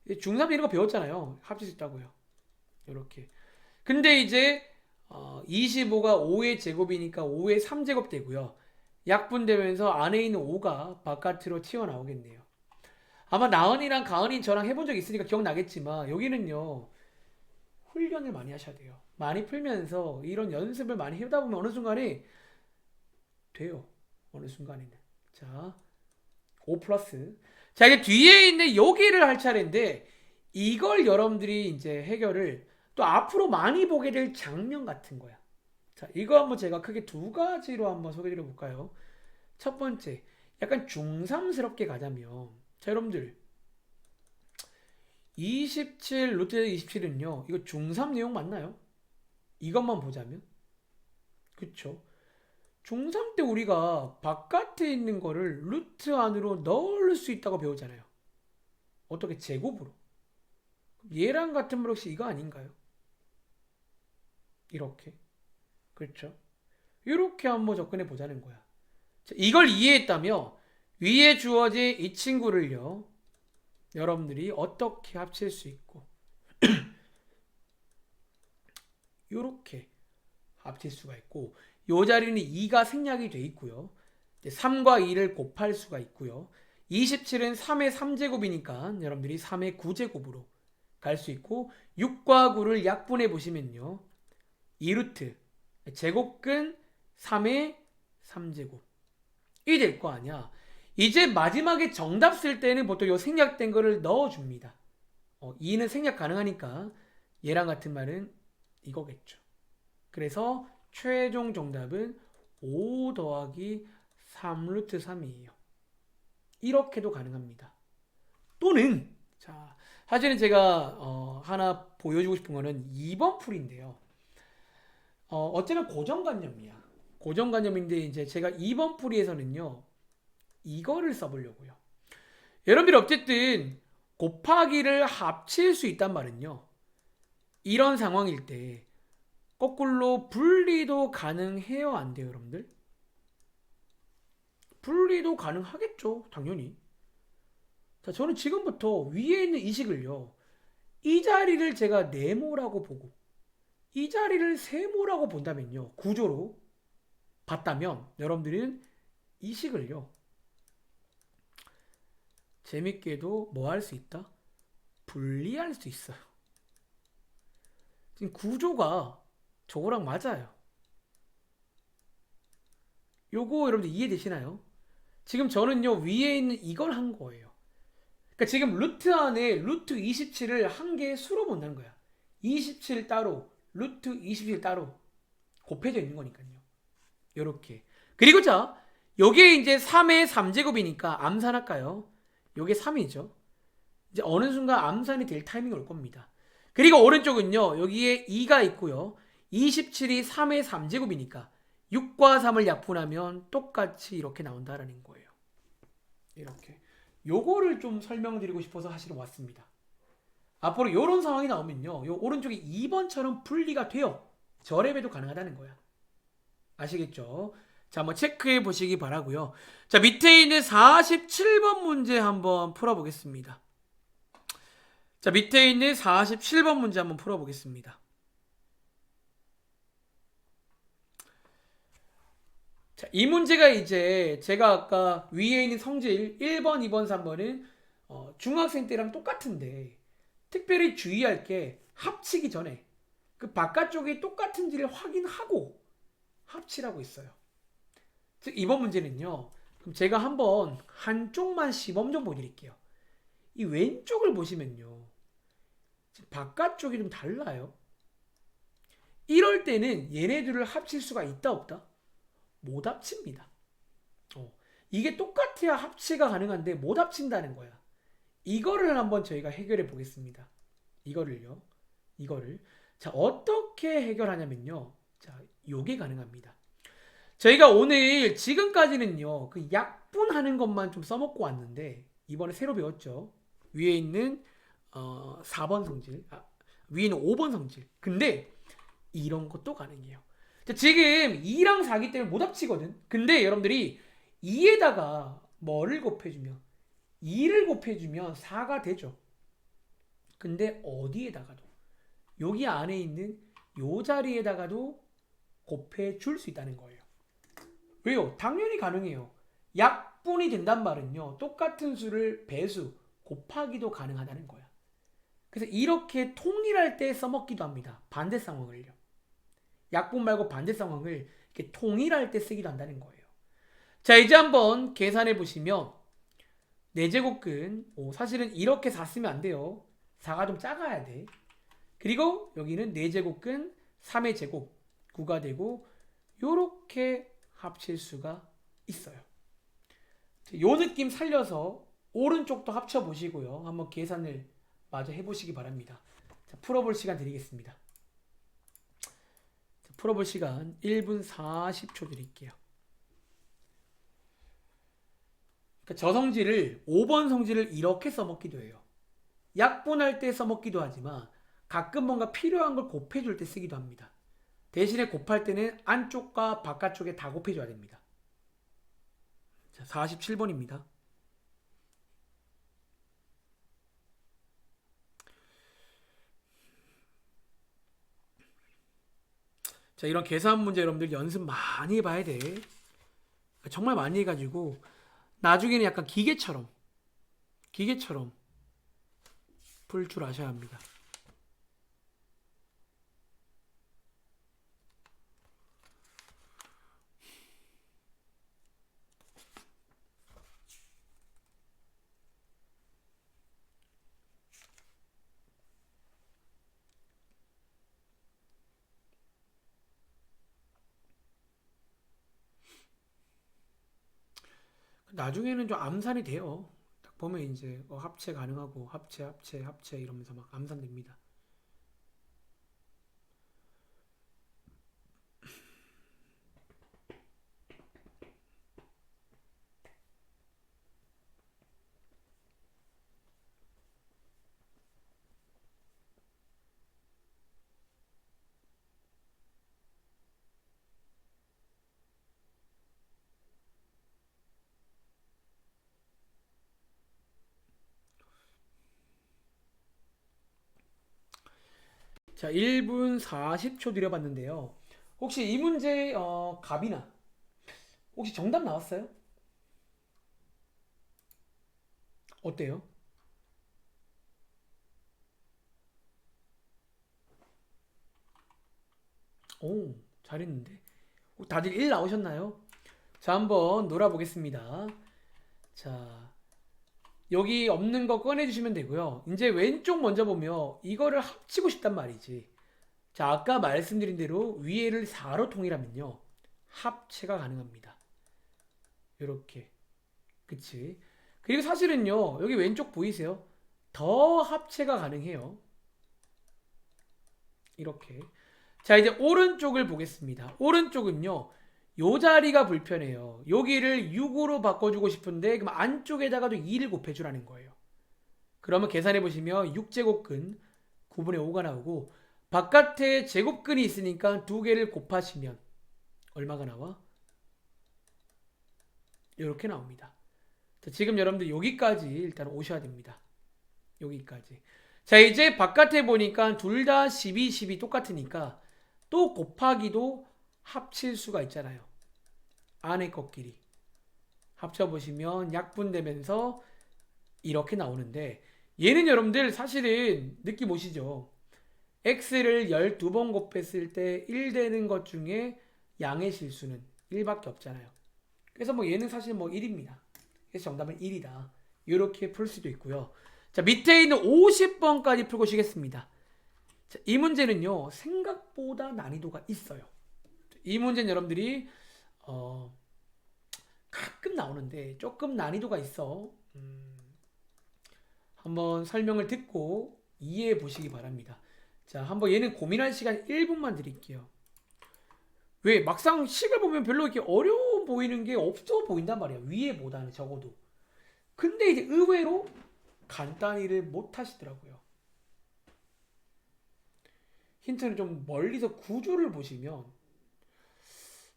중3 때 이런 거 배웠잖아요. 합칠 수 있다고요. 이렇게. 근데 이제 25가 5의 제곱이니까 5의 3제곱 되고요. 약분되면서 안에 있는 5가 바깥으로 튀어나오겠네요. 아마 나은이랑 가은이 저랑 해본 적 있으니까 기억나겠지만 여기는요. 훈련을 많이 하셔야 돼요. 많이 풀면서 이런 연습을 많이 하다 보면 어느 순간에 돼요. 어느 순간에는. 자, 5 플러스. 자, 이제 뒤에 있는 여기를 할 차례인데 이걸 여러분들이 이제 해결을 또 앞으로 많이 보게 될 장면 같은 거야. 자, 이거 한번 제가 크게 두 가지로 한번 소개해 드려 볼까요? 첫 번째, 약간 중3스럽게 가자면 자, 여러분들 27 루트 27은요. 이거 중3 내용 맞나요? 이것만 보자면 그쵸? 중3 때 우리가 바깥에 있는 거를 루트 안으로 넣을 수 있다고 배우잖아요. 어떻게 제곱으로. 얘랑 같으면 혹시 이거 아닌가요? 이렇게. 그렇죠? 이렇게 한번 접근해 보자는 거야. 자, 이걸 이해했다면 위에 주어진 이 친구를요, 여러분들이 어떻게 합칠 수 있고 이렇게 합칠 수가 있고, 요 자리는 2가 생략이 돼 있고요. 3과 2를 곱할 수가 있고요. 27은 3의 3제곱이니까 여러분들이 3의 9제곱으로 갈 수 있고, 6과 9를 약분해 보시면요, 2루트 제곱근 3의 3제곱 이 될 거 아니야. 이제 마지막에 정답 쓸 때는 보통 요 생략된 거를 넣어줍니다. 2는 생략 가능하니까 얘랑 같은 말은 이거겠죠. 그래서 최종 정답은 5 더하기 3 루트 3이에요. 이렇게도 가능합니다. 또는 자, 사실은 제가 하나 보여주고 싶은 거는 2번 풀인데요. 어쩌면 고정관념이야. 고정관념인데 이제 제가 2번 풀이에서는요, 이거를 써보려고요. 여러분들이 어쨌든 곱하기를 합칠 수 있단 말은요, 이런 상황일 때 거꾸로 분리도 가능해요, 안 돼요, 여러분들? 분리도 가능하겠죠, 당연히. 자, 저는 지금부터 위에 있는 이 식을요, 이 자리를 제가 네모라고 보고 이 자리를 세모라고 본다면요, 구조로 봤다면 여러분들은 이 식을요, 재밌게도 뭐 할 수 있다? 분리할 수 있어요. 지금 구조가 저거랑 맞아요. 요거 여러분들 이해되시나요? 지금 저는요, 위에 있는 이걸 한 거예요. 그러니까 지금 루트 안에 루트 27을 한 개의 수로 본다는 거야. 27 따로, 루트 27 따로 곱해져 있는 거니까요. 요렇게. 그리고 자, 요게 이제 3의 3제곱이니까 암산할까요? 요게 3이죠. 이제 어느 순간 암산이 될 타이밍이 올 겁니다. 그리고 오른쪽은요, 여기에 2가 있고요. 27이 3의 3제곱이니까 6과 3을 약분하면 똑같이 이렇게 나온다라는 거예요. 이렇게. 요거를 좀 설명드리고 싶어서 사실은 왔습니다. 앞으로 요런 상황이 나오면요, 요 오른쪽에 2번처럼 분리가 돼요. 저랩에도 가능하다는 거야. 아시겠죠? 자, 한번 체크해 보시기 바라고요. 자, 밑에 있는 47번 문제 한번 풀어보겠습니다. 자, 밑에 있는 47번 문제 한번 풀어보겠습니다. 자, 이 문제가 이제 제가 아까 위에 있는 성질 1번, 2번, 3번은 중학생 때랑 똑같은데, 특별히 주의할 게 합치기 전에 그 바깥쪽이 똑같은지를 확인하고 합치라고 있어요. 즉 이번 문제는요, 그럼 제가 한번 한쪽만 시범 좀 보여드릴게요. 이 왼쪽을 보시면요, 바깥쪽이 좀 달라요. 이럴 때는 얘네들을 합칠 수가 있다 없다? 못 합칩니다. 이게 똑같아야 합치가 가능한데 못 합친다는 거야. 이거를 한번 저희가 해결해 보겠습니다. 이거를요. 이거를. 자, 어떻게 해결하냐면요. 자, 요게 가능합니다. 저희가 오늘 지금까지는요, 그 약분하는 것만 좀 써먹고 왔는데, 이번에 새로 배웠죠. 위에 있는 4번 성질, 위에 있는 5번 성질. 근데 이런 것도 가능해요. 자, 지금 2랑 4기 때문에 못 합치거든. 근데 여러분들이 2에다가 뭐를 곱해주면, 2를 곱해주면 4가 되죠. 근데 어디에다가도, 여기 안에 있는 요 자리에다가도 곱해줄 수 있다는 거예요. 왜요? 당연히 가능해요. 약분이 된단 말은요, 똑같은 수를 배수, 곱하기도 가능하다는 거야. 그래서 이렇게 통일할 때 써먹기도 합니다. 반대 상황을요. 약분 말고 반대 상황을 이렇게 통일할 때 쓰기도 한다는 거예요. 자, 이제 한번 계산해 보시면 4제곱근, 사실은 이렇게 4 쓰면 안 돼요. 4가 좀 작아야 돼. 그리고 여기는 4제곱근 3의 제곱 9가 되고, 요렇게 합칠 수가 있어요. 요 느낌 살려서 오른쪽도 합쳐 보시고요. 한번 계산을 마저 해보시기 바랍니다. 자, 풀어볼 시간 드리겠습니다. 자, 풀어볼 시간 1분 40초 드릴게요. 그러니까 저 성질을 5번 성질을 이렇게 써먹기도 해요. 약분할 때 써먹기도 하지만 가끔 뭔가 필요한 걸 곱해줄 때 쓰기도 합니다. 대신에 곱할 때는 안쪽과 바깥쪽에 다 곱해줘야 됩니다. 자, 47번입니다. 자, 이런 계산 문제 여러분들 연습 많이 해봐야 돼. 정말 많이 해가지고 나중에는 약간 기계처럼 풀 줄 아셔야 합니다. 나중에는 좀 암산이 돼요. 딱 보면 이제 합체 가능하고 합체 이러면서 막 암산됩니다. 자, 1분 40초 들여봤는데요. 혹시 이 문제 갑이나 혹시 정답 나왔어요? 어때요? 오, 잘했는데. 다들 1 나오셨나요? 자, 한번 놀아보겠습니다. 자, 여기 없는 거 꺼내주시면 되고요. 이제 왼쪽 먼저 보면 이거를 합치고 싶단 말이지. 자, 아까 말씀드린 대로 위에를 4로 통일하면요. 합체가 가능합니다. 이렇게. 그치? 그리고 사실은요. 여기 왼쪽 보이세요? 더 합체가 가능해요. 이렇게. 자, 이제 오른쪽을 보겠습니다. 오른쪽은요. 요 자리가 불편해요. 여기를 6으로 바꿔주고 싶은데 그럼 안쪽에다가도 2를 곱해주라는 거예요. 그러면 계산해 보시면 6제곱근 9분의 5가 나오고 바깥에 제곱근이 있으니까 두 개를 곱하시면 얼마가 나와? 이렇게 나옵니다. 자, 지금 여러분들 여기까지 일단 오셔야 됩니다. 여기까지. 자, 이제 바깥에 보니까 둘 다 12, 12 똑같으니까 또 곱하기도 합칠 수가 있잖아요. 안에 것끼리. 합쳐보시면 약분되면서 이렇게 나오는데 얘는 여러분들 사실은 느낌 오시죠? x를 12번 곱했을 때 1 되는 것 중에 양의 실수는 1밖에 없잖아요. 그래서 뭐 얘는 사실 뭐 1입니다. 그래서 정답은 1이다. 이렇게 풀 수도 있고요. 자, 밑에 있는 50번까지 풀고 쉬겠습니다. 자, 이 문제는요. 생각보다 난이도가 있어요. 이 문제는 여러분들이 가끔 나오는데 조금 난이도가 있어. 한번 설명을 듣고 이해해 보시기 바랍니다. 자, 한번 얘는 고민할 시간 1분만 드릴게요. 왜? 막상 식을 보면 별로 이렇게 어려워 보이는 게 없어 보인단 말이야. 위에보다는 적어도. 근데 이제 의외로 간단히를 못 하시더라고요. 힌트는 좀 멀리서 구조를 보시면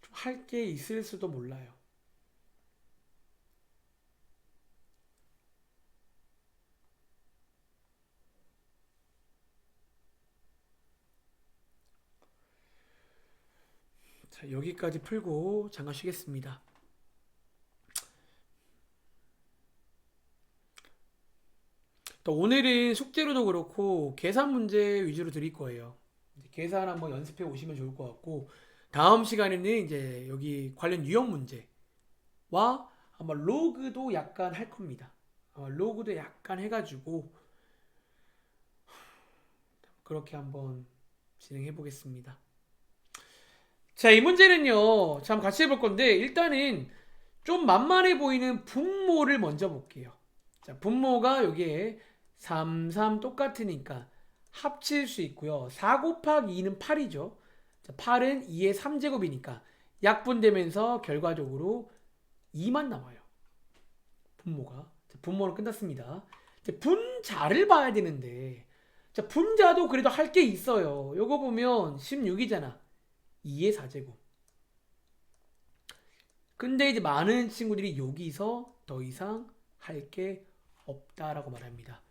좀 할 게 있을 수도 몰라요. 자, 여기까지 풀고 잠깐 쉬겠습니다. 또 오늘은 숙제로도 그렇고 계산 문제 위주로 드릴 거예요. 계산 한번 연습해 오시면 좋을 것 같고 다음 시간에는 이제 여기 관련 유형 문제와 아마 로그도 약간 할 겁니다. 로그도 약간 해가지고 그렇게 한번 진행해 보겠습니다. 자, 이 문제는요. 참 같이 해볼 건데 일단은 좀 만만해 보이는 분모를 먼저 볼게요. 자, 분모가 여기에 3, 3 똑같으니까 합칠 수 있고요. 4 곱하기 2는 8이죠. 자, 8은 2의 3제곱이니까 약분되면서 결과적으로 2만 나와요. 분모가. 자, 분모는 끝났습니다. 자, 분자를 봐야 되는데 자, 분자도 그래도 할 게 있어요. 요거 보면 16이잖아. 2의 4제곱. 근데 이제 많은 친구들이 여기서 더 이상 할 게 없다라고 말합니다.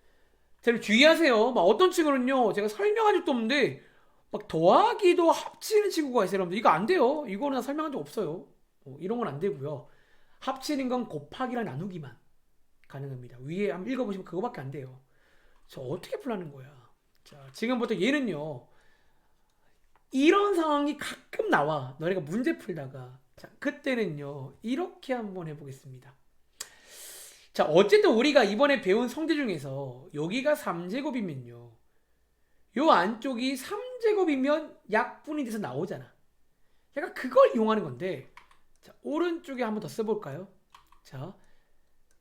자, 주의하세요. 막 어떤 친구는요, 제가 설명한 적도 없는데, 막 더하기도 합치는 친구가 있어요. 여러분들, 이거 안 돼요. 이거는 설명한 적 없어요. 이런 건 안 되고요. 합치는 건 곱하기랑 나누기만 가능합니다. 위에 한번 읽어보시면 그거밖에 안 돼요. 저 어떻게 풀라는 거야? 자, 지금부터 얘는요, 이런 상황이 가끔 나와. 너네가 문제 풀다가. 자, 그때는요, 이렇게 한번 해보겠습니다. 자, 어쨌든 우리가 이번에 배운 성질 중에서 여기가 3제곱이면요. 요 안쪽이 3제곱이면 약분이 돼서 나오잖아. 약간 그걸 이용하는 건데, 자, 오른쪽에 한번 더 써볼까요? 자,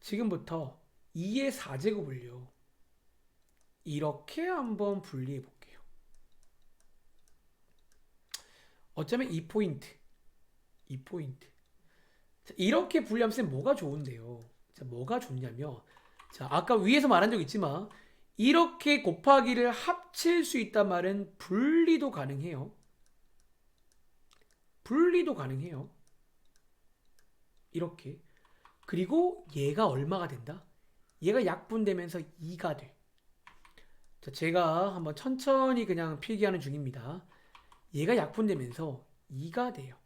지금부터 2의 4제곱을요. 이렇게 한번 분리해 볼게요. 어쩌면 2포인트. 2포인트. 자, 이렇게 분리하면 쌤 뭐가 좋은데요? 자, 뭐가 좋냐면, 자, 아까 위에서 말한 적 있지만, 이렇게 곱하기를 합칠 수 있단 말은 분리도 가능해요. 분리도 가능해요. 이렇게. 그리고 얘가 얼마가 된다? 얘가 약분되면서 2가 돼. 자, 제가 한번 천천히 그냥 필기하는 중입니다. 얘가 약분되면서 2가 돼요.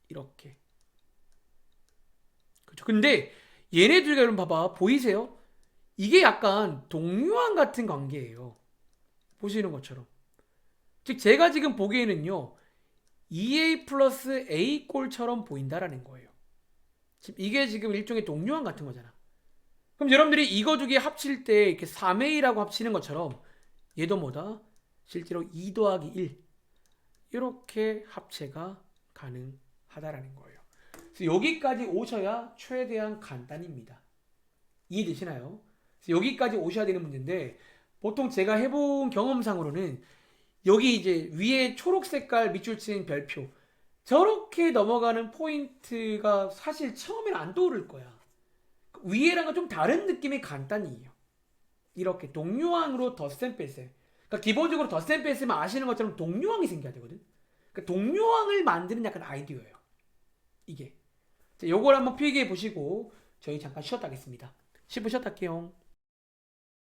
이렇게. 그렇죠. 근데 얘네들과 여러분 봐봐. 보이세요? 이게 약간 동류항 같은 관계예요. 보시는 것처럼. 즉 제가 지금 보기에는요. 2a 플러스 a 꼴처럼 보인다라는 거예요. 지금 이게 지금 일종의 동류항 같은 거잖아. 그럼 여러분들이 이거 두 개 합칠 때 이렇게 3a라고 합치는 것처럼 얘도 뭐다? 실제로 2 더하기 1 이렇게 합체가 가능하다라는 거예요. 그래서 여기까지 오셔야 최대한 간단입니다. 이해되시나요? 그래서 여기까지 오셔야 되는 문제인데 보통 제가 해본 경험상으로는 여기 이제 위에 초록 색깔 밑줄 친 별표 저렇게 넘어가는 포인트가 사실 처음에는 안 떠오를 거야. 위에랑은 좀 다른 느낌의 간단이에요. 이렇게 동류항으로 덧셈 뺄셈. 그러니까 기본적으로 덧셈 뺄셈을 아시는 것처럼 동류항이 생겨야 되거든. 그러니까 동류항을 만드는 약간 아이디어예요. 이게. 자, 요걸 한번 필기해 보시고 저희 잠깐 쉬었다 하겠습니다. 10분 쉬었다 할게요.